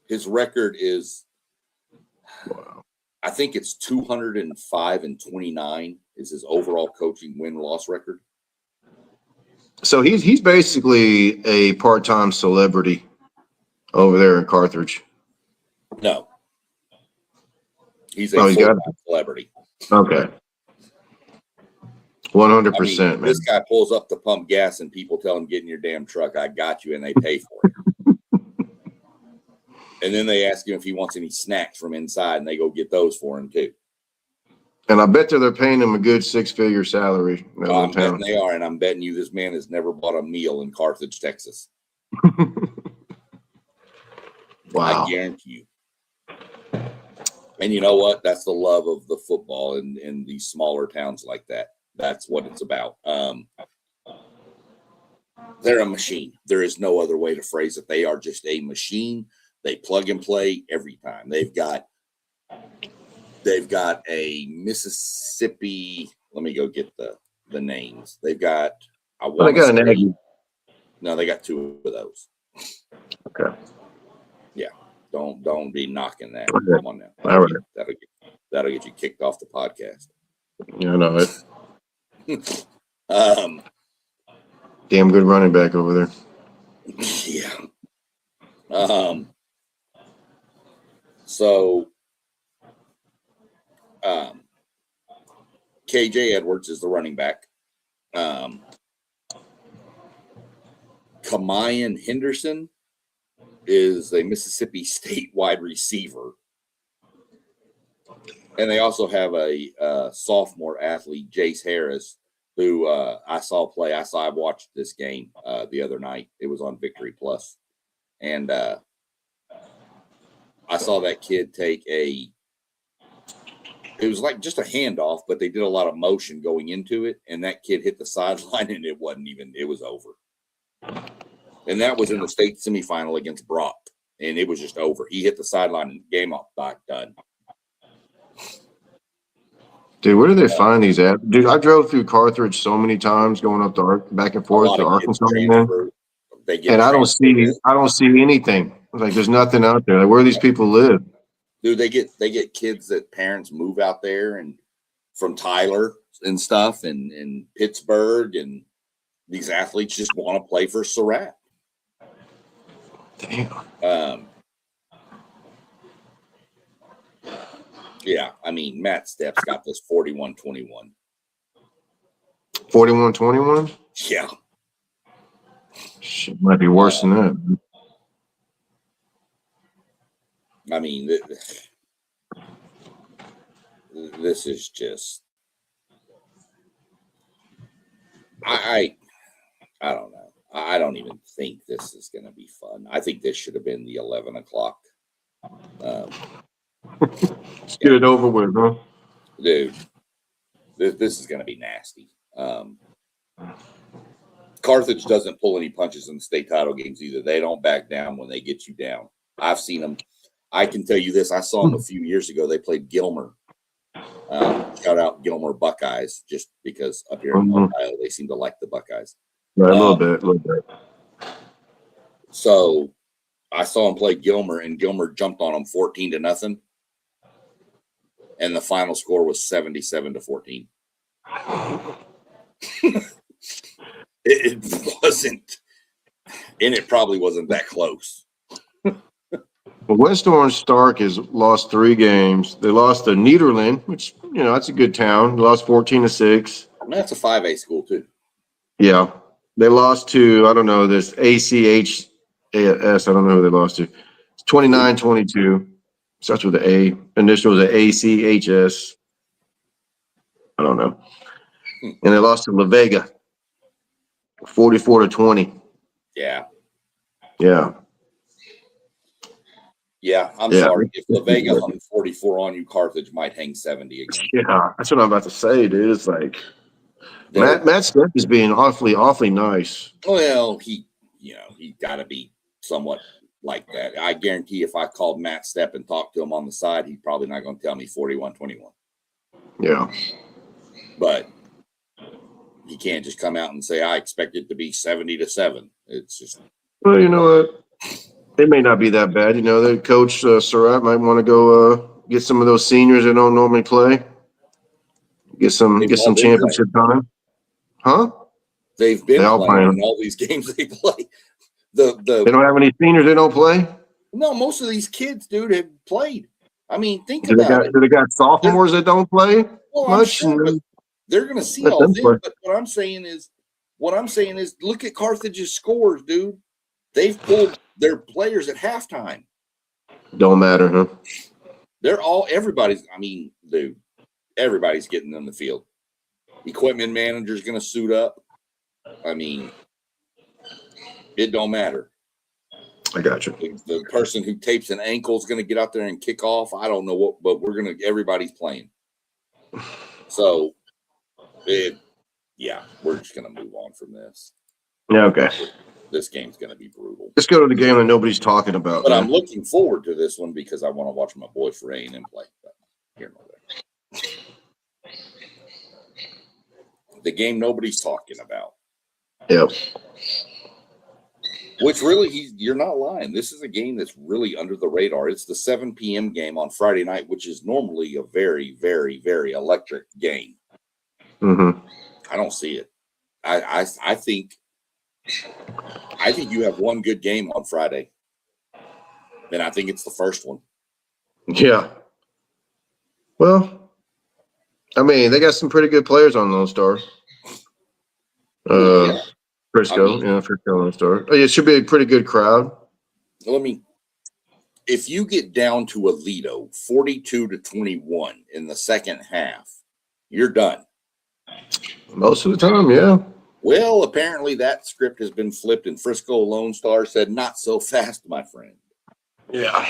His record is, I think it's 205-29 is his overall coaching win-loss record. So he's basically a part-time celebrity over there in Carthage. No. He's a full-time celebrity. Okay. 100%, man. This guy pulls up to pump gas and people tell him, get in your damn truck. I got you. And they pay for it. And then they ask him if he wants any snacks from inside and they go get those for him too. And I bet they're paying him a good 6-figure salary. I'm betting they are. And I'm betting you this man has never bought a meal in Carthage, Texas. Wow. I guarantee you. And you know what? That's the love of the football in these smaller towns like that. That's what it's about. They're a machine. There is no other way to phrase it. They are just a machine. They plug and play every time. They've got a Mississippi. Let me go get the names. They've got. They got an Aggie. No, they got 2 of those. Okay. Yeah. Don't be knocking that. Okay. Come on now. That'll get you kicked off the podcast. Yeah, I know it. Damn good running back over there. Yeah. So KJ Edwards is the running back. Kamayan Henderson is a Mississippi State wide receiver. And they also have a sophomore athlete, Jace Harris, who I saw play. I watched this game the other night. It was on Victory Plus. And I saw that kid take it was like just a handoff, but they did a lot of motion going into it. And that kid hit the sideline and it was over. And that was in the state semifinal against Brock. And it was just over. He hit the sideline and game off back done. Dude, where do they find these at? Dude, I drove through Carthage so many times going up to back and forth to Arkansas, man. And I don't see anything. Like there's nothing out there. Like where do these people live? Dude, they get kids that parents move out there and from Tyler and stuff and Pittsburgh, and these athletes just want to play for Surratt. Damn. Yeah, I mean, Matt Steps got this 41-21. 41-21? Yeah. Shit, might be worse than that. I mean, this is just. I don't know. I don't even think this is going to be fun. I think this should have been the 11 o'clock. Let's get it over with, huh? Dude, this is going to be nasty. Carthage doesn't pull any punches in the state title games either. They don't back down when they get you down. I've seen them. I can tell you this. I saw them a few years ago. They played Gilmer. Shout out Gilmer Buckeyes, just because up here in Ohio, they seem to like the Buckeyes. Right, a little bit. So I saw him play Gilmer, and Gilmer jumped on him 14-0. And the final score was 77-14. It wasn't, and it probably wasn't that close. Well, West Orange Stark has lost 3 games. They lost to Nederland, which, that's a good town. They lost 14-6. I mean, that's a 5A school, too. Yeah. They lost to, I don't know, this ACHAS. I don't know who they lost to. It's 29-22. Starts with the A. Initials are ACHS. I don't know. And they lost to La Vega, 44-20. Yeah. Yeah. Yeah, I'm sorry. If La Vega hung 44 on you, Carthage might hang 70 again. Yeah, that's what I'm about to say, dude. It's like Matt Smith is being awfully nice. Well, he got to be somewhat like that. I guarantee if I called Matt Stepp and talked to him on the side, he's probably not going to tell me 41-21. Yeah. But he can't just come out and say, I expect it to be 70-7. It's just. Well, you know what? It may not be that bad. The coach Surratt might want to go get some of those seniors that don't normally play. Get some championship time. Huh? They've been playing in all these games they play. They don't have any seniors that don't play? No, most of these kids, dude, have played. I mean, think about it. Do they got sophomores that don't play much? Sure, they're going to see all this. But what I'm saying is, look at Carthage's scores, dude. They've pulled their players at halftime. Don't matter, huh? Everybody's getting on the field. Equipment manager's going to suit up. I mean, it don't matter. I got you. The person who tapes an ankle is going to get out there and kick off. I don't know what, but everybody's playing. So, we're just going to move on from this. Yeah, okay. This game's going to be brutal. Let's go to the game that nobody's talking about. But I'm looking forward to this one because I want to watch my boy for A&M play. But here nor there. The game nobody's talking about. Yep. Which really, you're not lying. This is a game that's really under the radar. It's the 7 p.m. game on Friday night, which is normally a very, very, very electric game. Mm-hmm. I don't see it. I think you have one good game on Friday, and I think it's the first one. Yeah. Well, I mean, they got some pretty good players on Lone Star. Frisco, Frisco Lone Star. Oh, yeah, it should be a pretty good crowd. If you get down to Aledo, 42-21 in the second half, you're done. Most of the time, yeah. Well, apparently that script has been flipped, and Frisco Lone Star said, not so fast, my friend. Yeah.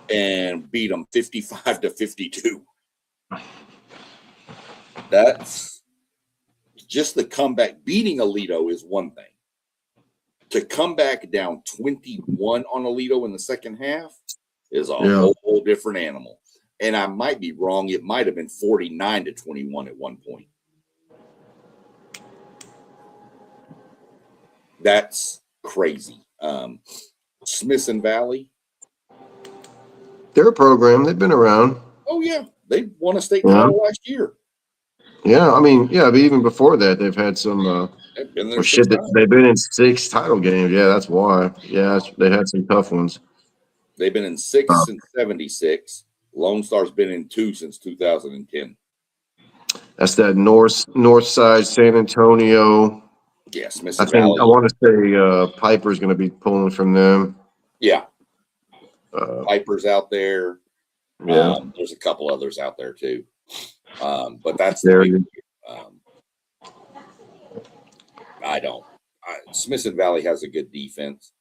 And beat them 55-52. That's just the comeback. Beating Aledo is one thing. To come back down 21 on Aledo in the second half is a whole different animal. And I might be wrong. It might have been 49-21 at one point. That's crazy. Smithson Valley. They're a program. They've been around. Oh, yeah. They won a state title last year. Yeah, I mean, but even before that, they've had some they've been in 6 title games. Yeah, that's why. Yeah, they had some tough ones. They've been in 6 since 76. Lone Star's been in 2 since 2010. That's that north side San Antonio, Yeah, Smith I and think Valley. I want to say Piper's going to be pulling from them. Yeah, Uh, Piper's out there. yeah, There's a couple others out there too. But that's the there big. it is. Um, Smith and Valley has a good defense.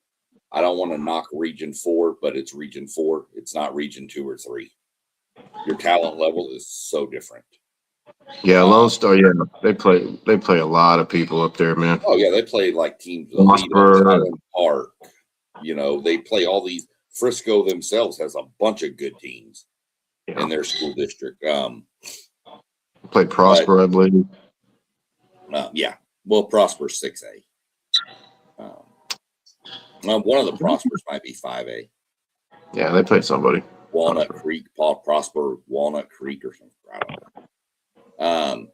I don't want to knock Region 4, but it's Region 4. It's not Region 2 or 3. Your talent level is so different. Yeah, Lone Star. Yeah, they play a lot of people up there, man. Oh yeah, they play like teams. Mossberg. Highland Park. They play all these. Frisco themselves has a bunch of good teams in their school district. Play Prosper, I believe. Yeah. Well, Prosper's 6A. One of the Prospers might be 5A. Yeah, they played somebody. Walnut Prosper. Creek, Prosper, Walnut Creek, or something. I don't know.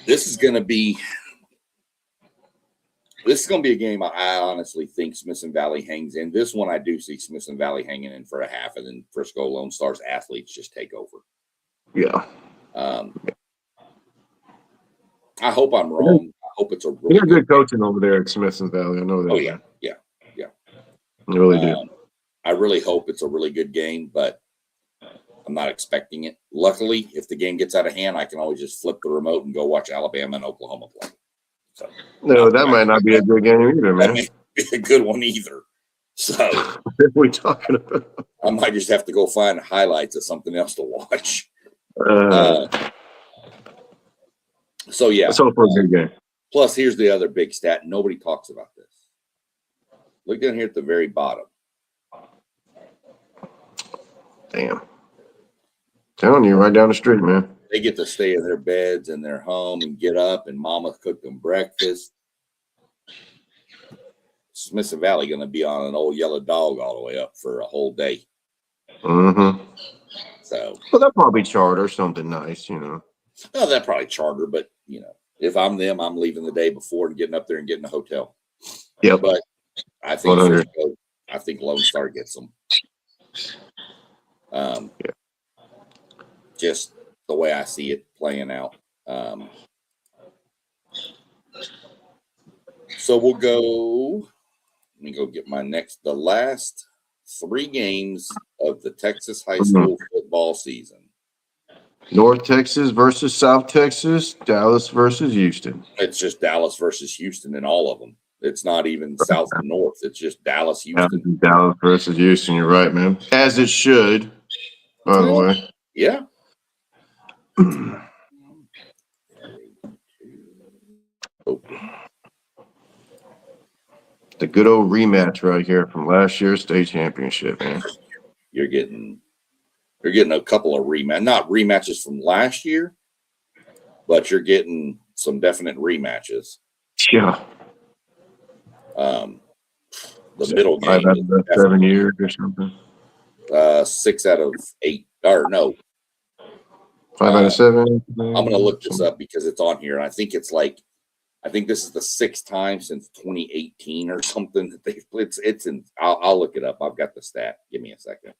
This is going to be a game I honestly think Smith and Valley hangs in. This one I do see Smith and Valley hanging in for a half, and then Frisco Lone Stars athletes just take over. Yeah. I hope I'm wrong. I hope it's a really good coaching over there at Smith and Valley. I know that. Oh yeah, yeah. I really do. I really hope it's a really good game, but I'm not expecting it. Luckily, if the game gets out of hand, I can always just flip the remote and go watch Alabama and Oklahoma play. So, no, that might not be a good game either, man. That may be a good one either. So, what are we talking about? I might just have to go find highlights of something else to watch. So, yeah. Let's hope for a good game. Plus, here's the other big stat. Nobody talks about this. Look down here at the very bottom. Damn. Telling you, right down the street, man. They get to stay in their beds and their home and get up, and mama cooked them breakfast. Smith and Valley going to be on an old yellow dog all the way up for a whole day. Mm-hmm. So, well, they'll probably charter something nice, Well, they'll probably charter, but if I'm them, I'm leaving the day before and getting up there and getting a hotel. Yep. But I think Lone Star gets them. Just the way I see it playing out. So we'll go. Let me go get the last 3 games of the Texas high school football season. North Texas versus South Texas, Dallas versus Houston. It's just Dallas versus Houston in all of them. It's not even South and North. It's just Dallas, Houston. Dallas versus Houston. You're right, man. As it should, by the way. Yeah. The good old rematch right here from last year's state championship, man. You're getting a couple of not rematches from last year, but you're getting some definite rematches. Yeah. The middle game. 5 out of 7 years or something. 6 out of 8. Or no. 5 out of 7. I'm going to look this up because it's on here. And I think this is the 6th time since 2018 or something that it's in. I'll look it up. I've got the stat. Give me a second.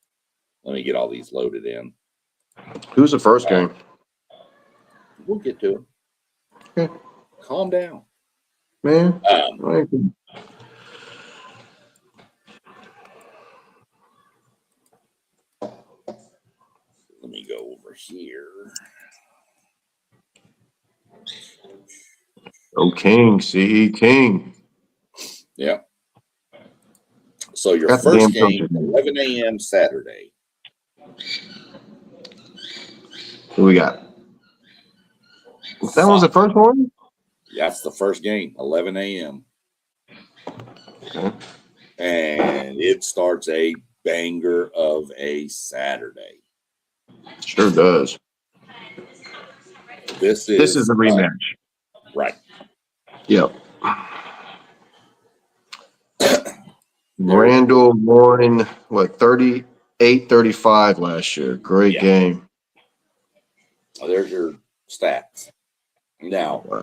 Let me get all these loaded in. Who's the first game? We'll get to it. Okay. Calm down. Man. Let me go over here. Oh, King, CE King. Yeah. So your first game, 11 a.m. Saturday. Who we got? That was the first one? That's the first game, 11 a.m. Okay. And it starts a banger of a Saturday. Sure does. This is a rematch. Right. Yep. Randall won, 38-35 last year. Great game. There's your stats. Now,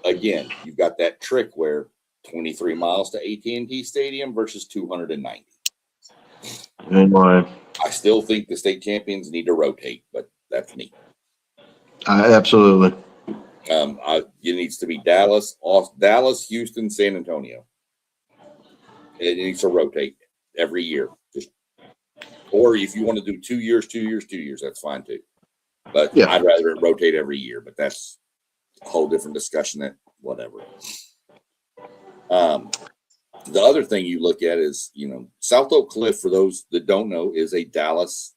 again, you've got that trick where 23 miles to AT&T Stadium versus 290. I still think the state champions need to rotate, but that's me. Absolutely. It needs to be Dallas, Dallas, Houston, San Antonio. It needs to rotate every year. Or if you want to do 2 years, 2 years, 2 years, that's fine too. But Yeah. I'd rather it rotate every year. But that's a whole different discussion. That whatever. The other thing you look at is, South Oak Cliff, for those that don't know, is a Dallas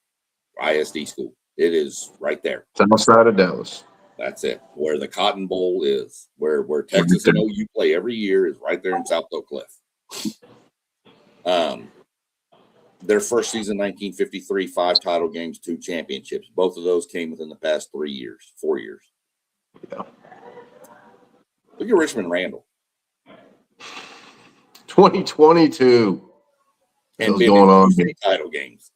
ISD school. It is right there. It's outside of Dallas. That's it. Where the Cotton Bowl is, where Texas and OU play every year, is right there in South Oak Cliff. Their first season, 1953, 5 title games, 2 championships. Both of those came within the past 4 years. Yeah. Look at Richmond Randall. 2022. And What's been going in on 2 here? state title games.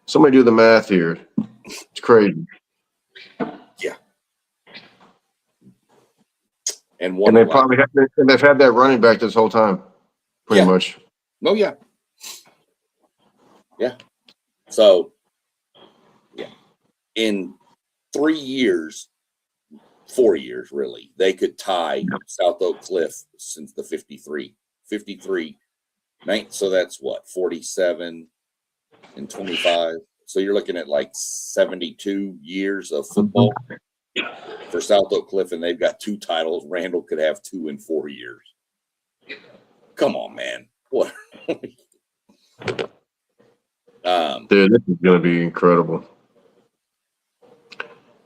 Somebody do the math here. It's crazy. Yeah. And they've had that running back this whole time, pretty much. Oh yeah. Yeah. So, yeah, in 3 years, 4 years really, they could tie South Oak Cliff since the 53. So that's what, 47 and 25. So you're looking at like 72 years of football for South Oak Cliff, and they've got 2 titles. Randall could have 2 in 4 years. Come on, man. What? Dude, this is going to be incredible.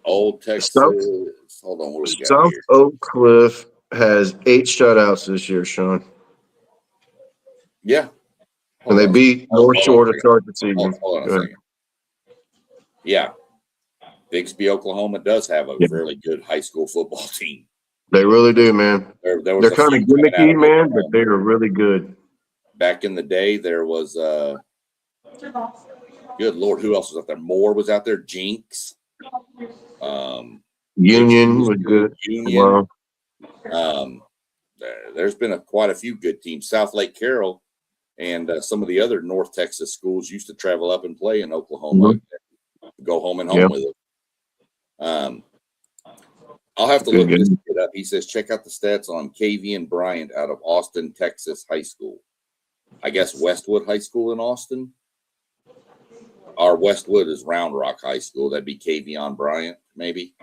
Old Texas. Hold on. What do we got South here? Oak Cliff has 8 shutouts this year, Sean. Yeah. And they beat North Shore to start the season. Hold on a second. Yeah. Bixby, Oklahoma does have a fairly good high school football team. They really do, man. There was They're kind of gimmicky, man, but they are really good. Back in the day, there was good Lord, who else was out there? Moore was out there. Jinx. Union was good. Union. There's been quite a few good teams. South Lake Carroll and some of the other North Texas schools used to travel up and play in Oklahoma, go home and home with them. I'll have to look this kid up. He says, check out the stats on Kavian Bryant out of Austin, Texas High School. I guess Westwood High School in Austin. Our Westwood is Round Rock High School. That'd be Kavion Bryant, maybe.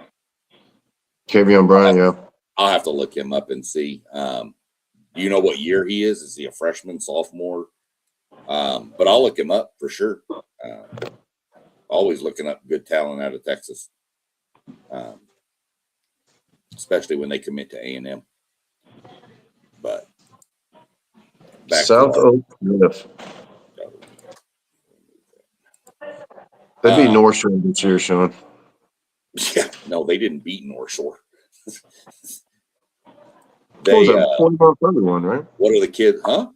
Kavion Bryant, yeah. I'll have to look him up and see. Do you know what year he is? Is he a freshman, sophomore? But I'll look him up for sure. Always looking up good talent out of Texas, especially when they commit to A&M. But South Oak Cliff. They beat North Shore this year, Sean. Yeah, no, they didn't beat North Shore. What was that, 41-31, right? What are the kids, huh?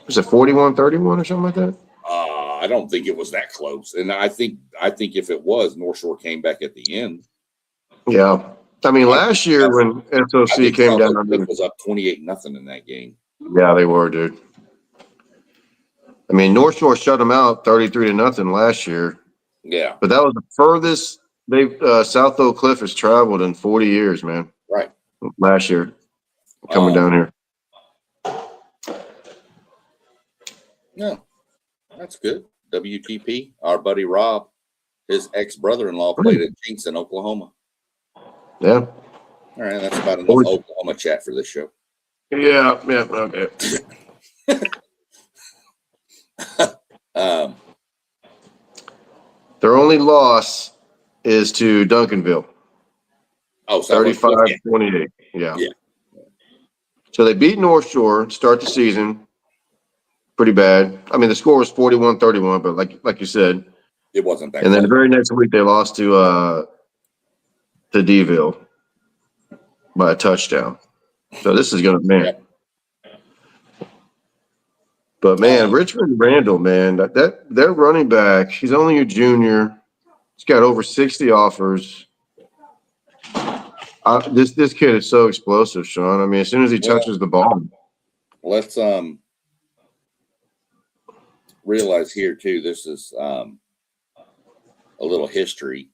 Was it 41-31 or something like that? I don't think it was that close. And I think if it was, North Shore came back at the end. Yeah. I mean, last year when SOC came down, it was up 28-0 in that game. Yeah, they were, dude. I mean, North Shore shut them out 33-0 last year. Yeah. But that was the furthest South Oak Cliff has traveled in 40 years, man. Right. Last year, coming down here. Yeah, that's good. WTP, our buddy Rob, his ex-brother-in-law played at Jinx in Oklahoma. Yeah. All right, that's about enough Oklahoma chat for this show. Yeah, okay. Their only loss is to Duncanville. Oh, 35-28. Yeah. So they beat North Shore, start the season. Pretty bad. I mean, the score was 41-31, but like you said, it wasn't that. And then the very next week they lost to DeVille by a touchdown. So this is gonna, man. Yep. But man, Richmond Randall, man, that their running back, he's only a junior. He's got over 60 offers. This kid is so explosive, Sean. I mean, as soon as he touches the ball. Let's realize here too, this is a little history.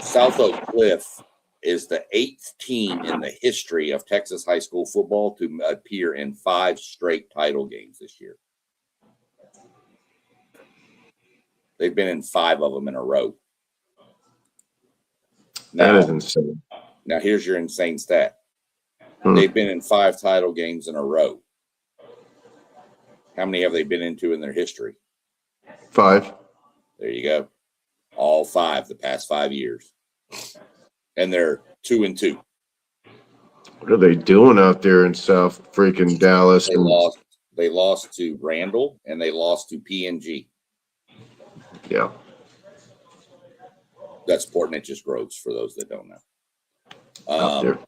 South Oak Cliff is the 8th team in the history of Texas high school football to appear in 5 straight title games this year. They've been in 5 of them in a row. That is insane. Now here's your insane stat. Hmm. They've been in 5 title games in a row. How many have they been into in their history? 5. There you go. All 5 the past 5 years. And they're 2-2. What are they doing out there in South freaking Dallas? They lost to Randall and they lost to PNG. Yeah. That's Port Neches Groves for those that don't know. Out there.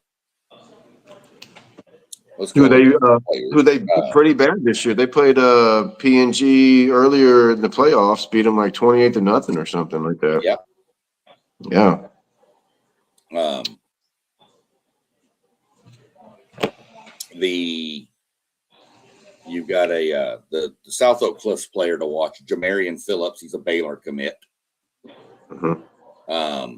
Let's go. Who they beat pretty bad this year. They played PNG earlier in the playoffs, beat them like 28-0 or something like that. Yep. Yeah. You've got the South Oak Cliffs player to watch, Jamarian Phillips. He's a Baylor commit. Mm-hmm.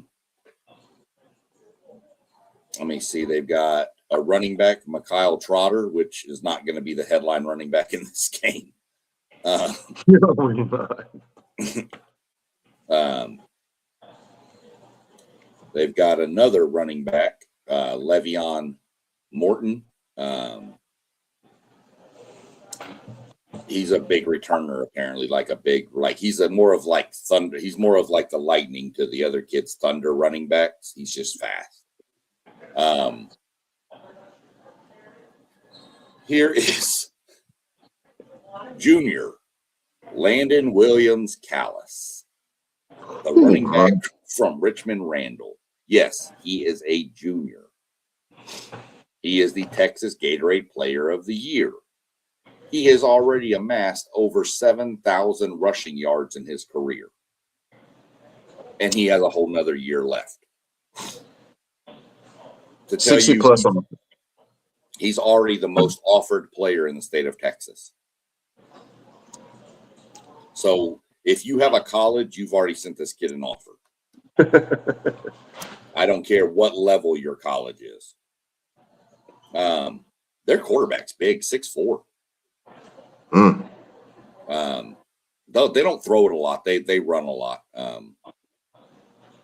Let me see. They've got a running back, Mikhail Trotter, which is not going to be the headline running back in this game. They've got another running back, Le'Veon Morton. He's a big returner, apparently, he's more of like thunder. He's more of like the lightning to the other kids' thunder running backs. He's just fast. Here is junior Landon Williams Callis, the running back from Richmond Randall. Yes, he is a junior. He is the Texas Gatorade Player of the Year. He has already amassed over 7,000 rushing yards in his career. And he has a whole nother year left. To tell 60 you, plus. he's already the most offered player in the state of Texas. So if you have a college, you've already sent this kid an offer. I don't care what level your college is. Their quarterback's big, 6'4". Though they don't throw it a lot, they run a lot.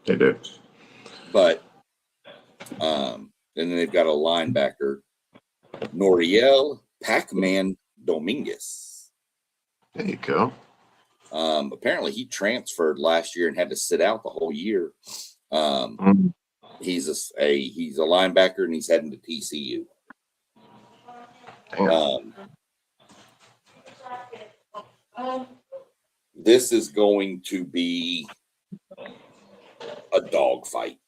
They do. But and then they've got a linebacker, Noriel Pac-Man Dominguez. There you go. Apparently he transferred last year and had to sit out the whole year. He's a linebacker and he's heading to TCU. This is going to be a dogfight.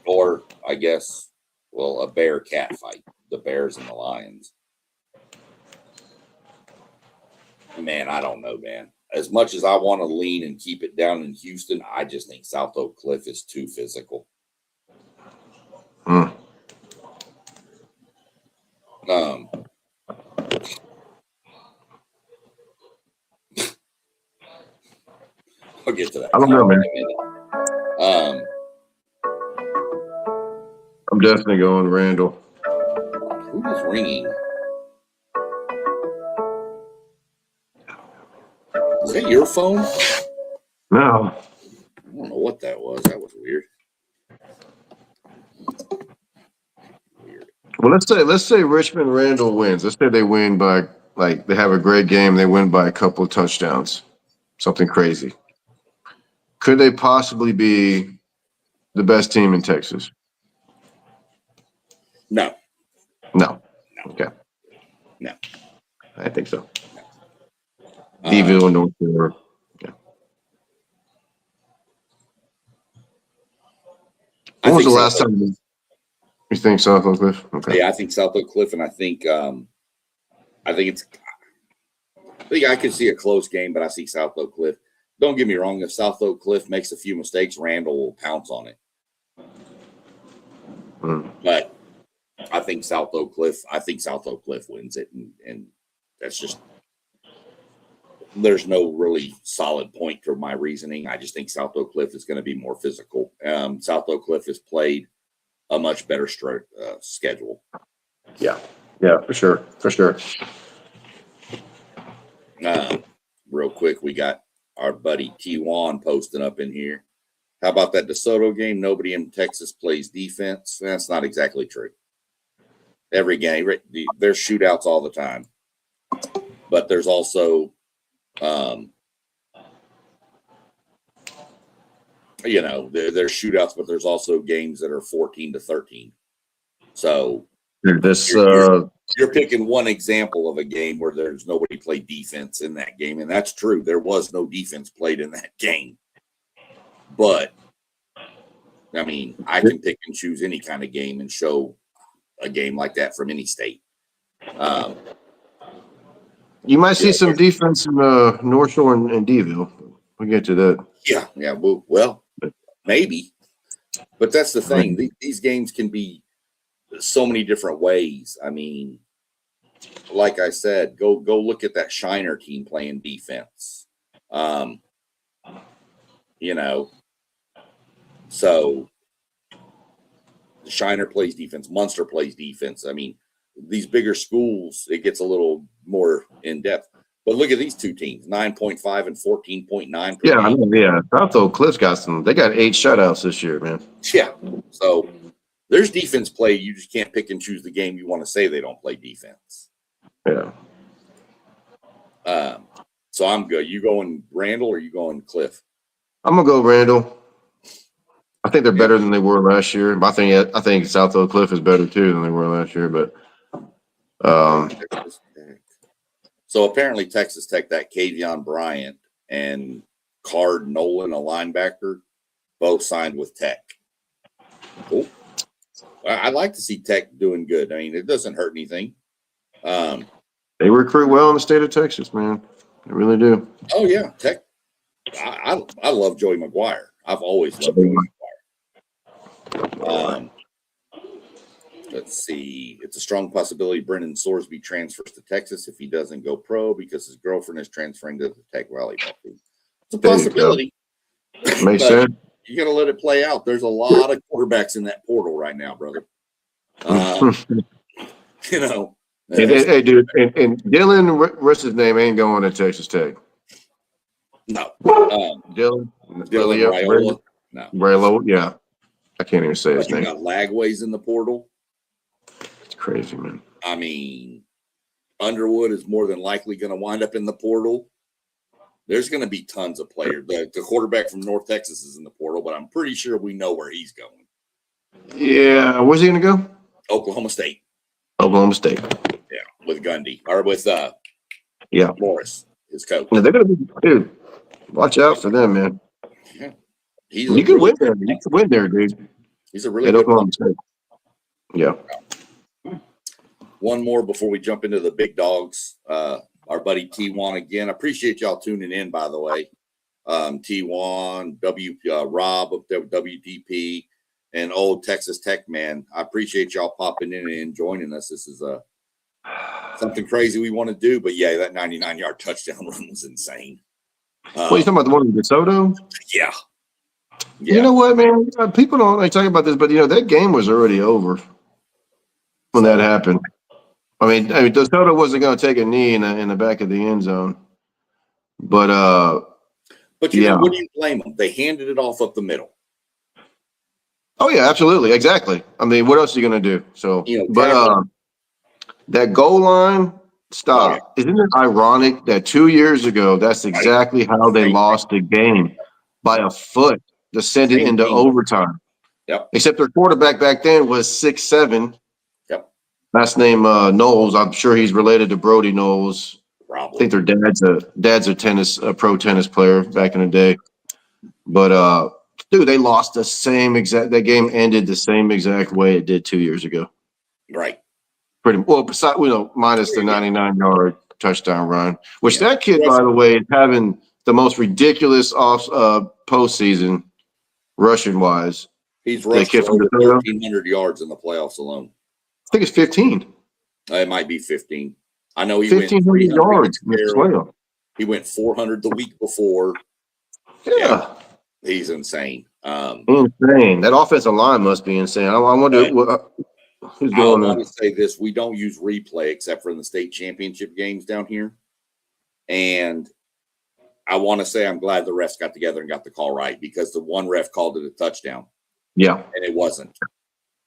Or, I guess, a bear-cat fight. The Bears and the Lions. Man, I don't know, man. As much as I want to lean and keep it down in Houston, I just think South Oak Cliff is too physical. I'll get to that. I don't know, man. I'm definitely going Randall. Who is ringing? Is that your phone? No. I don't know what that was. That was weird. Well, let's say Richmond Randall wins. Let's say they win by they have a great game. They win by a couple of touchdowns, something crazy. Could they possibly be the best team in Texas? No. Okay. No. I think so. Deville, North Carolina. Yeah. When was the last time you think South Oak Cliff? Okay. Yeah, I think South Oak Cliff, and I think I think I could see a close game, but I see South Oak Cliff. Don't get me wrong. If South Oak Cliff makes a few mistakes, Randall will pounce on it. But I think South Oak Cliff wins it, and that's just there's no really solid point to my reasoning. I just think South Oak Cliff is going to be more physical. South Oak Cliff has played a much better schedule. Yeah, for sure. Real quick, we got our buddy T1 posting up in here. How about that DeSoto game? Nobody in Texas plays defense. That's not exactly true. Every game, there's shootouts all the time, but there's also, there's shootouts, but there's also games that are 14-13. So you're picking one example of a game where there's nobody played defense in that game, and that's true. There was no defense played in that game. But, I mean, I can pick and choose any kind of game and show a game like that from any state. You might see some defense in North Shore and Deville. We'll get to that. Yeah. Well, maybe. But that's the thing. These games can be so many different ways. I mean, like I said, go look at that Shiner team playing defense. So Shiner plays defense, Munster plays defense. I mean, these bigger schools, it gets a little more in depth. But look at these two teams, 9.5 and 14.9. Yeah. South Oak Cliff's they got 8 shutouts this year, man. Yeah. So there's defense play. You just can't pick and choose the game you want to say they don't play defense. Yeah. So I'm good. You going Randall or you going Cliff? I'm gonna go Randall. I think they're better than they were last year. But I think South Oak Cliff is better too than they were last year. But so apparently Texas Tech, that Kavion Bryant and Card Nolan, a linebacker, both signed with Tech. Cool. I'd like to see Tech doing good. I mean, it doesn't hurt anything. They recruit well in the state of Texas, man. They really do. Oh yeah, Tech. I love Joey McGuire. I've always loved Joey McGuire. Let's see. It's a strong possibility Brendan Sorsby transfers to Texas if he doesn't go pro because his girlfriend is transferring to the Tech volleyball team. It's a possibility. Makes sense. You got to let it play out. There's a lot of quarterbacks in that portal right now, brother. Hey, dude, and Dylan, what's his name? Ain't going to Texas Tech. No. Dylan Raiola. No. Raiola, yeah. I can't even say his name. You got Lagways in the portal. It's crazy, man. I mean, Underwood is more than likely going to wind up in the portal. There's going to be tons of players. The quarterback from North Texas is in the portal, but I'm pretty sure we know where he's going. Yeah. Where's he going to go? Oklahoma State. Oklahoma State. Yeah, with Gundy. Or with Morris, his coach. Yeah, they're going to be, dude, watch out for them, man. Yeah. You can win there. You can win there, dude. He's a really good Oklahoma State. Yeah. One more before we jump into the big dogs. Our buddy T1 again. I appreciate y'all tuning in, by the way. T1, Rob of WDP, and old Texas Tech man. I appreciate y'all popping in and joining us. This is something crazy we want to do, but yeah, that 99-yard touchdown run was insane. What are you talking about? The one in DeSoto? Yeah. You know what, man? People don't like talking about this, but that game was already over when that happened. I mean, DeSoto wasn't going to take a knee in the back of the end zone, but what do you blame them? They handed it off up the middle. Oh yeah, absolutely, exactly. I mean, what else are you going to do? So, that goal line stop. Oh, yeah. Isn't it ironic that 2 years ago, that's exactly how they lost the game by a foot, descended into overtime. Yep. Except their quarterback back then was 6'7". Yep. Last name Knowles. I'm sure he's related to Brody Knowles. Probably. I think their dad's a pro tennis player back in the day. But dude, they lost that game ended the same exact way it did 2 years ago. Right. Pretty well, besides minus the 99-yard touchdown run, which that kid, by the way, is having the most ridiculous postseason rushing wise. He's rushed for over 1,300 yards in the playoffs alone. I think it's 15. It might be 15. I know he 1,500 yards in the playoff. He went 400 the week before. Yeah. He's insane. Insane. That offensive line must be insane. I wonder who's I doing want that. to say this. We don't use replay except for in the state championship games down here. And I want to say I'm glad the refs got together and got the call right, because the one ref called it a touchdown. Yeah. And it wasn't.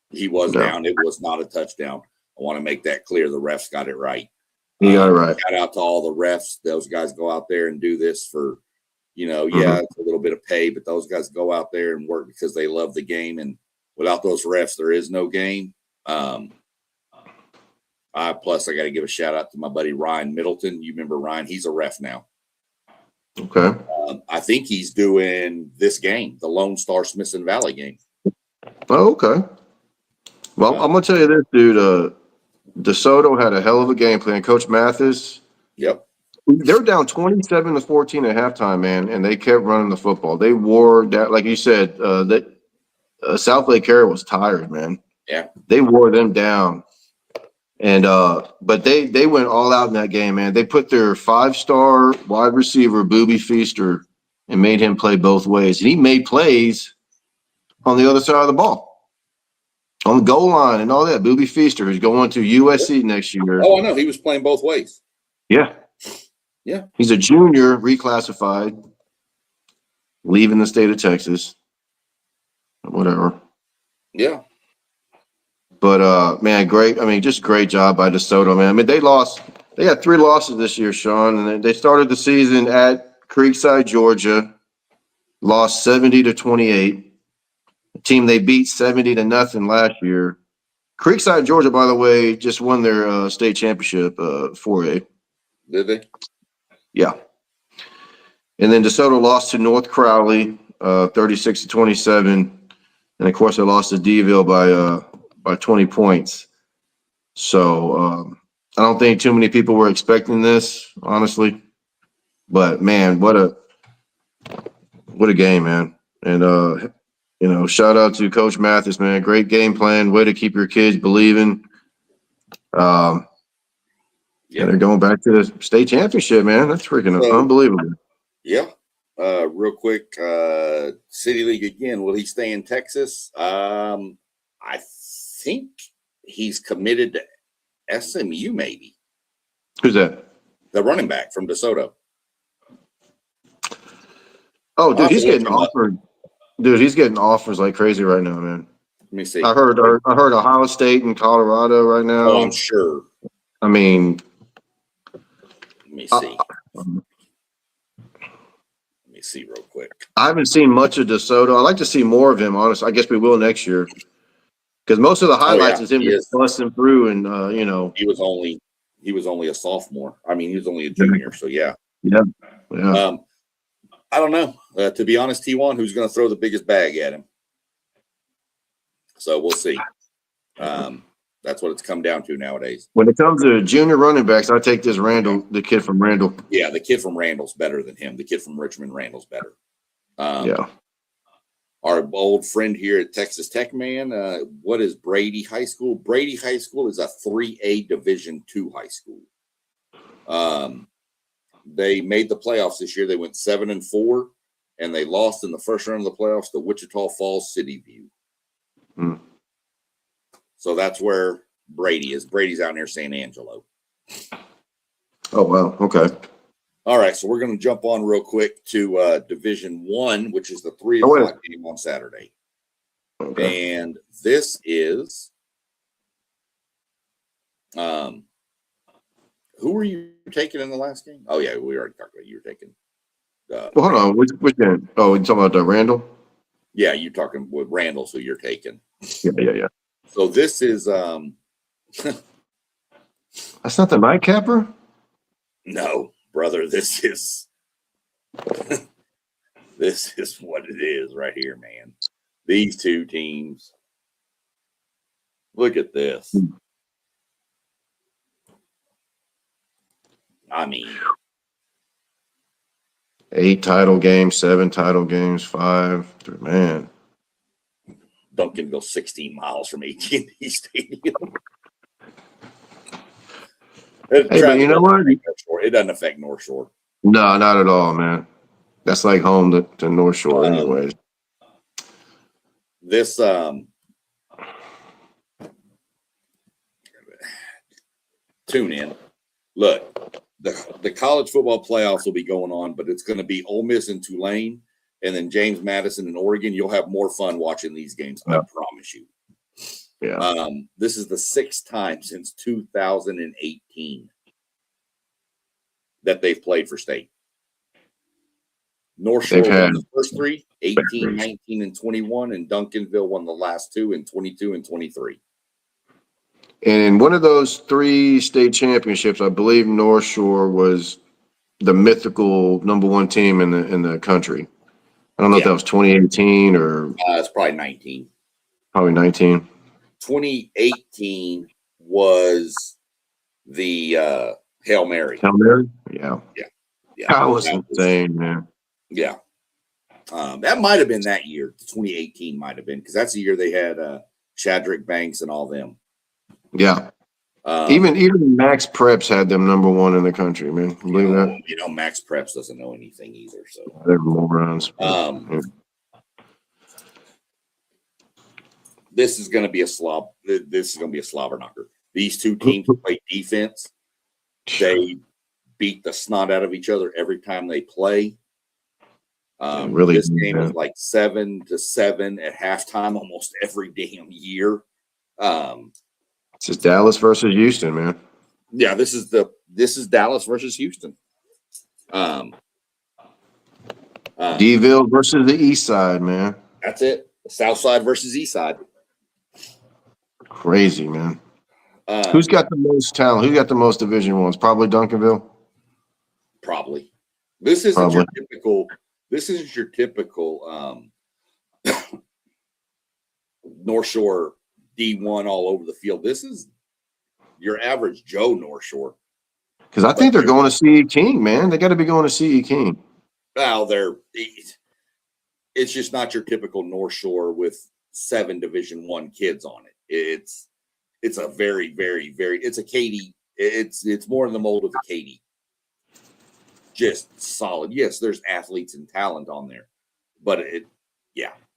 He was down. It was not a touchdown. I want to make that clear. The refs got it right. You got it right. Shout out to all the refs. Those guys go out there and do this for, it's a little bit of pay, but those guys go out there and work because they love the game. And without those refs, there is no game. Plus, I got to give a shout out to my buddy Ryan Middleton. You remember Ryan? He's a ref now. Okay. I think he's doing this game, the Lone Star Smithson Valley game. Oh, okay. Well, I'm gonna tell you this, dude. DeSoto had a hell of a game plan. Coach Mathis. Yep. They were down 27-14 at halftime, man, and they kept running the football. They wore that, like you said, that South Lake Carroll was tired, man. Yeah. They wore them down. And but they went all out in that game, man. They put their 5-star wide receiver, Booby Feaster, and made him play both ways. And he made plays on the other side of the ball. On the goal line and all that. Booby Feaster, who's going to USC next year. Oh, I know. He was playing both ways. Yeah. Yeah. He's a junior, reclassified, leaving the state of Texas. Whatever. Yeah. But man, great. I mean, just great job by DeSoto, man. I mean, they got 3 losses this year, Sean, and they started the season at Creekside, Georgia, lost 70-28. A team they beat 70-0 last year. Creekside, Georgia, by the way, just won their state championship 4A. Did they? Yeah. And then DeSoto lost to North Crowley 36-27. And of course, they lost to Deville by 20 points. So I don't think too many people were expecting this, honestly. But man, what a game, man. And shout out to Coach Mathis, man. Great game plan. Way to keep your kids believing. Yeah, they're going back to the state championship, man. That's freaking unbelievable. Yeah. Real quick, City League again. Will he stay in Texas? I think he's committed to SMU, maybe. Who's that? The running back from DeSoto. Oh, dude, he's getting offered. Dude, he's getting offers like crazy right now, man. Let me see. I heard Ohio State and Colorado right now. Oh, I'm sure. I mean, let me see. Let me see real quick. I haven't seen much of DeSoto. I'd like to see more of him, honestly. I guess we will next year. Because most of the highlights is him just busting through and he was only a sophomore. I mean, he was only a junior, so yeah. Yeah. I don't know. To be honest, T1, who's going to throw the biggest bag at him? So we'll see. That's what it's come down to nowadays. When it comes to junior running backs, I take this Randall, the kid from Randall. Yeah, the kid from Randall's better than him. The kid from Richmond, Randall's better. Yeah. Our old friend here at Texas Tech, man, what is Brady High School? Brady High School is a 3A Division II high school. They made the playoffs this year. They went 7-4, and they lost in the first round of the playoffs to Wichita Falls City View. So that's where Brady is. Brady's out near San Angelo. Oh, wow. Okay. All right, so we're going to jump on real quick to Division I, which is the 3 o'clock game on Saturday. Okay. And this is who were you taking in the last game? Oh, yeah, we already talked about you were taking. Well, hold on. Which game? Oh, you're talking about Randall? Yeah, you're talking with Randall, so you're taking. Yeah. So this is That's not the nightcapper? No, brother, this is this is what it is right here, man. These two teams. Look at this. I mean, 8 title games, 7 title games, 5. Man. Duncanville 16 miles from AT&T Stadium. Hey, but you know what? It doesn't affect North Shore. No, not at all, man. That's like home to North Shore, anyways. This tune in. Look, the college football playoffs will be going on, but it's going to be Ole Miss and Tulane, and then James Madison and Oregon. You'll have more fun watching these games. I promise you. Yeah. This is the 6th time since 2018 that they've played for state. North Shore won the first 3, 18, 19, and 21, and Duncanville won the last 2 in 22 and 23. And in one of those 3 state championships, I believe North Shore was the mythical #1 team in the country. I don't know if that was 2018 or it's probably 19. Probably 19. 2018 was the Hail Mary. Hail Mary? Yeah. Yeah. That was insane, man. Yeah. That might have been that year. 2018 might have been, because that's the year they had Chadrick Banks and all them. Yeah. Even Max Preps had them #1 in the country, man. Believe that? You know, Max Preps doesn't know anything either. So they're morons. This is going to be a slob. This is going to be a slobber knocker. These 2 teams play defense. They beat the snot out of each other every time they play. Really, this game was like 7-7 at halftime almost every damn year. It's just Dallas versus Houston, man. Yeah, this is Dallas versus Houston. D-Ville versus the East Side, man. That's it. The South Side versus East Side. Crazy, man. Who's got the most talent? Who got the most Division Ones? Probably Duncanville. Probably. This isn't your typical. This isn't your typical North Shore D1 all over the field. This is your average Joe North Shore. Because I think they're going to CE King, man. They got to be going to CE King. Well, it's just not your typical North Shore with 7 Division I kids on it. It's a very, very, very. It's a Katy. It's more in the mold of a Katy. Just solid. Yes, there's athletes and talent on there, but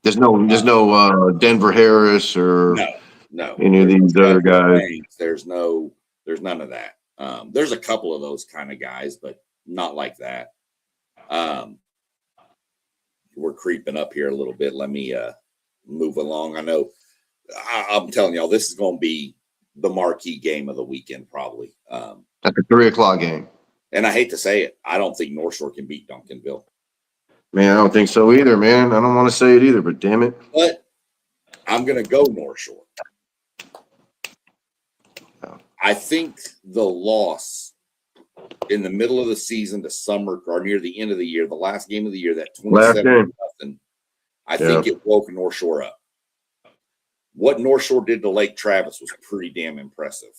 there's no Denver Harris or no any of these other guys. There's none of that. There's a couple of those kind of guys, but not like that. We're creeping up here a little bit. Let me move along. I know I'm telling y'all, this is going to be the marquee game of the weekend, probably. At the 3:00 game. And I hate to say it, I don't think North Shore can beat Duncanville. Man, I don't think so either, man. I don't want to say it either, but damn it. But I'm going to go North Shore. I think the loss in the middle of the season to summer or near the end of the year, the last game of the year, that 27-0, I think it woke North Shore up. What North Shore did to Lake Travis was pretty damn impressive.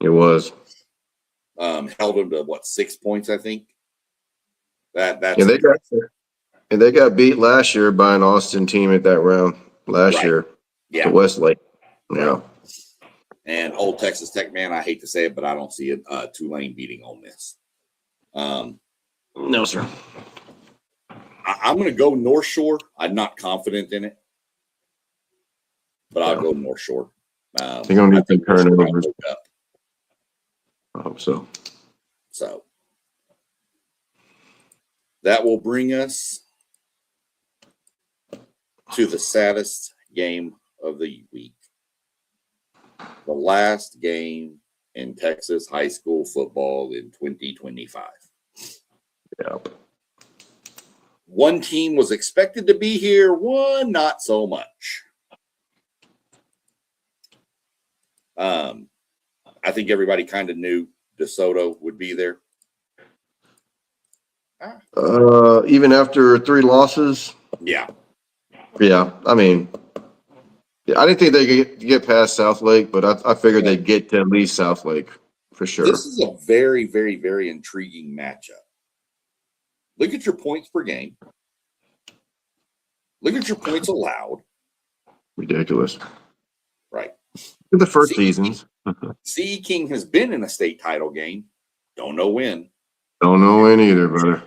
It was. Held them to 6 points, I think. That's they got beat last year by an Austin team at that round last year. Yeah. To Westlake. Yeah. And Old Texas Tech, man, I hate to say it, but I don't see it. Tulane beating Ole Miss. No, sir. I'm going to go North Shore. I'm not confident in it, but I'll go North Shore. They're going to need some turnovers. I hope so. So that will bring us to the saddest game of the week. The last game in Texas high school football in 2025. Yep. One team was expected to be here, one not so much. I think everybody kind of knew DeSoto would be there. Even after 3 losses? Yeah. Yeah. I mean, I didn't think they could get past South Lake, but I figured they'd get to at least South Lake for sure. This is a very, very, very intriguing matchup. Look at your points per game. Look at your points allowed. Ridiculous. Right. The first seasons. CE King has been in a state title game. Don't know when. Don't know any either, brother.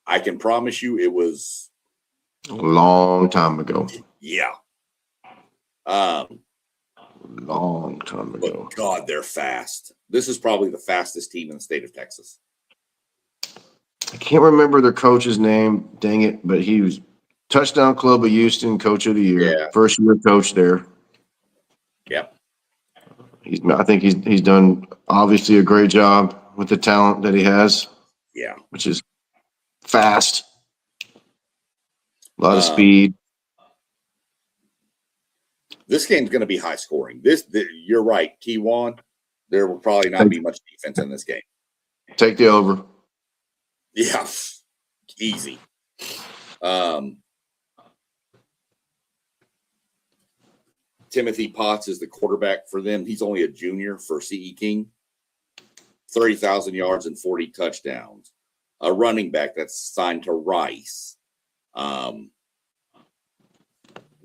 I can promise you it was A long time ago. yeah. Long time ago. But God, they're fast. This is probably the fastest team in the state of Texas. I can't remember their coach's name, dang it, but he was Touchdown Club of Houston Coach of the Year. Yeah. First year coach there. Yep. I think he's done obviously a great job with the talent that he has. Yeah. Which is fast. A lot of speed. This game's going to be high scoring. You're right, T1. There will probably not be much defense in this game. Take the over. Yeah, easy. Timothy Potts is the quarterback for them. He's only a junior for CE King. 30,000 yards and 40 touchdowns. A running back that's signed to Rice. Dylan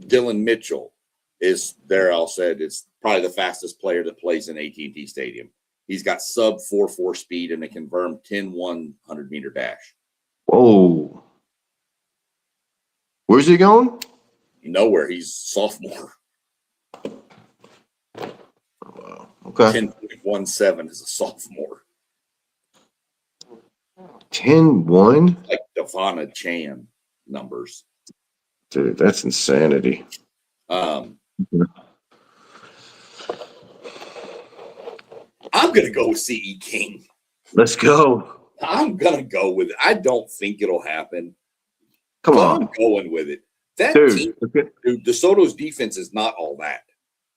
Mitchell is there. I'll said it's probably the fastest player that plays in AT&T Stadium. He's got sub 4.4 speed and a confirmed 10-1 100-meter dash. Whoa. Where's he going? Nowhere. He's sophomore. Wow. Okay. 10.17 is a sophomore. 10-1? Like Devonna Chan numbers. Dude, that's insanity. I'm going to go with CE King. Let's go. I'm going to go with it. I don't think it'll happen. Come but on. I'm going with it. That Dude, team, DeSoto's defense is not all that.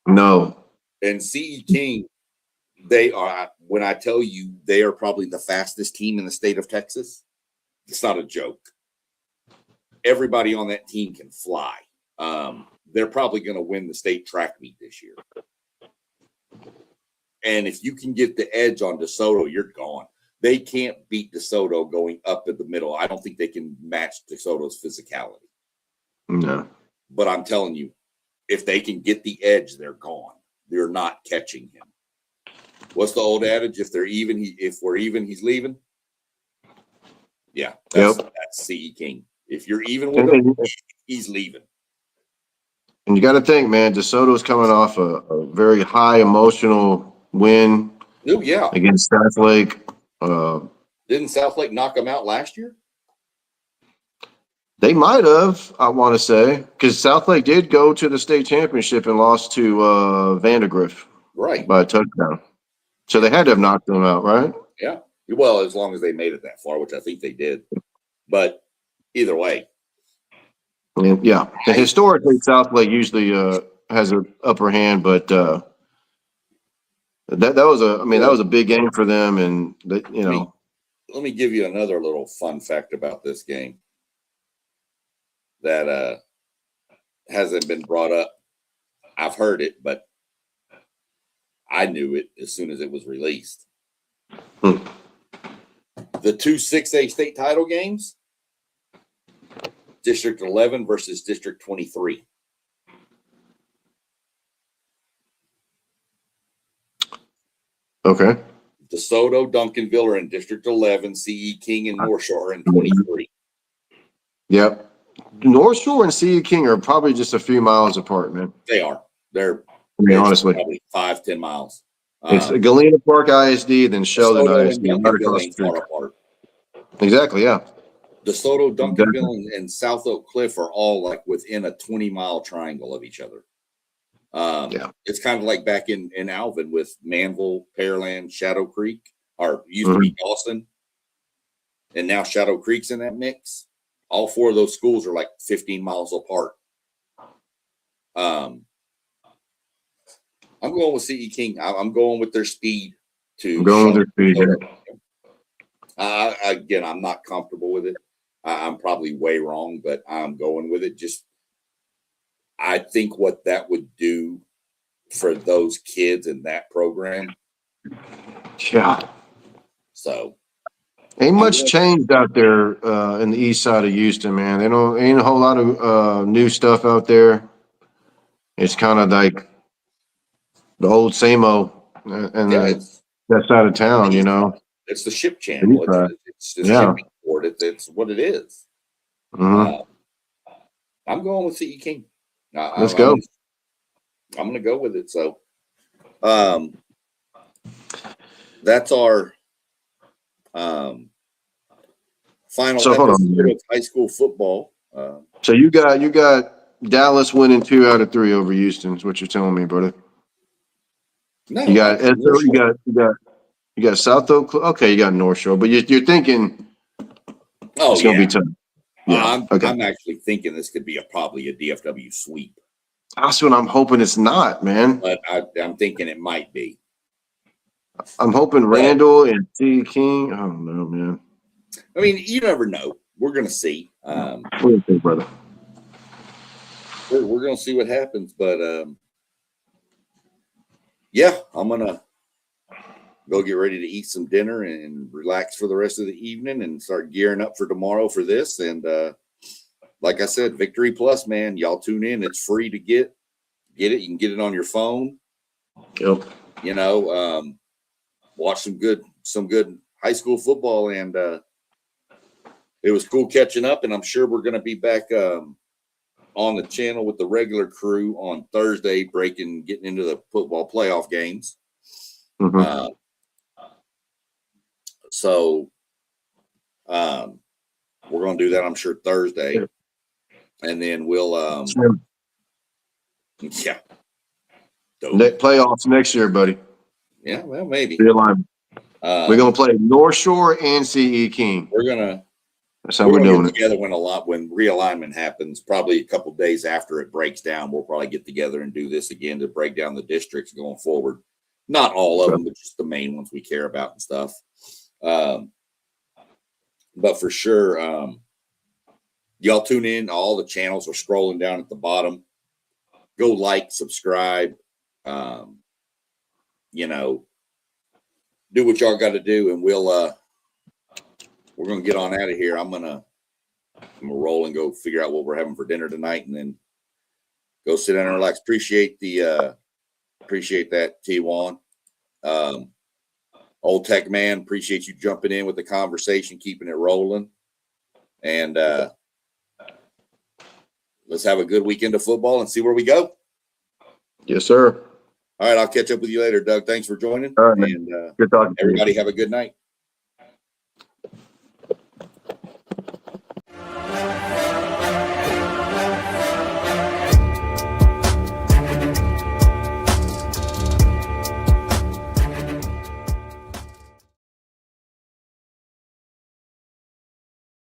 No. And CE King, they are, when I tell you they are probably the fastest team in the state of Texas, it's not a joke. Everybody on that team can fly. They're probably going to win the state track meet this year. And if you can get the edge on DeSoto, you're gone. They can't beat DeSoto going up in the middle. I don't think they can match DeSoto's physicality. No. But I'm telling you, if they can get the edge, they're gone. They're not catching him. What's the old adage? If we're even, he's leaving. Yeah, that's CE King. If you're even with him, he's leaving. And you got to think, man, DeSoto's coming off a very high emotional win against South Lake. Didn't South Lake knock them out last year? They might have, I want to say, because South Lake did go to the state championship and lost to Vandergrift. Right. By a touchdown. So they had to have knocked them out, right? Yeah. Well, as long as they made it that far, which I think they did. But either way. And yeah. And historically, South Lake usually has an upper hand, but that was a big game for them. And, Let me give you another little fun fact about this game that hasn't been brought up. I've heard it, but I knew it as soon as it was released. The two 6A state title games, District 11 versus District 23. Okay. DeSoto, Duncanville are in District 11, CE King and North Shore in 23. Yep. North Shore and CE King are probably just a few miles apart, man. They are. They're honestly probably 5-10 miles. It's Galena Park ISD, then Sheldon ISD. Right across the street. Exactly, yeah. DeSoto, Duncanville, and South Oak Cliff are all like within a 20-mile triangle of each other. It's kind of like back in Alvin with Manville, Pearland, Shadow Creek, or used to be Dawson, and now Shadow Creek's in that mix. All four of those schools are like 15 miles apart. I'm going with CE King. I'm going with their speed. I'm going with their speed. Again, I'm not comfortable with it. I'm probably way wrong, but I'm going with it. I think what that would do for those kids in that program. Yeah. So ain't much changed out there in the east side of Houston, man. They ain't a whole lot of new stuff out there. It's kind of like the old same old and that side of town, It's the ship channel. Anytime. It's the Yeah. shipping port. It's what it is. Mhm. I'm going with CE King. Let's go. I'm going to go with it. So, that's our final So hold on, episode man. of high school football. So you got Dallas winning 2 out of 3 over Houston. Is what you're telling me, brother. No, You got North SO, Shore. you got South Oak. Okay, you got North Shore, but you're thinking Oh it's gonna yeah. be tough. Yeah. Okay. I'm actually thinking this could be probably a DFW sweep, That's what I'm hoping it's not, man. but I'm thinking it might be. I'm hoping Randall and C. King. I don't know, man. I mean, you never know. We're gonna see. What do you think, brother? We're gonna see what happens, but yeah, I'm gonna go get ready to eat some dinner and relax for the rest of the evening and start gearing up for tomorrow for this. And like I said, Victory Plus, man, y'all tune in. It's free to get it. You can get it on your phone. Yep. You know, watch some good high school football, and it was cool catching up. And I'm sure we're going to be back on the channel with the regular crew on Thursday, getting into the football playoff games. Mm-hmm. So we're going to do that, I'm sure, Thursday. Yeah. And then we'll, yeah. Playoffs next year, buddy. Yeah, well, maybe. Realignment. We're going to play North Shore and CE King. That's how we're doing it. Together when realignment happens, probably a couple days after it breaks down, we'll probably get together and do this again to break down the districts going forward. Not all of them, but just the main ones we care about and stuff. But for sure, y'all tune in. All the channels are scrolling down at the bottom. Go like, subscribe. You know, do what y'all got to do, and we're gonna get on out of here. I'm gonna roll and go figure out what we're having for dinner tonight, and then go sit down and relax. Appreciate that, T1. Old Tech Man, appreciate you jumping in with the conversation, keeping it rolling. And let's have a good weekend of football and see where we go. Yes, sir. All right, I'll catch up with you later, Doug. Thanks for joining. All right, and good talking to you. everybody have a good night.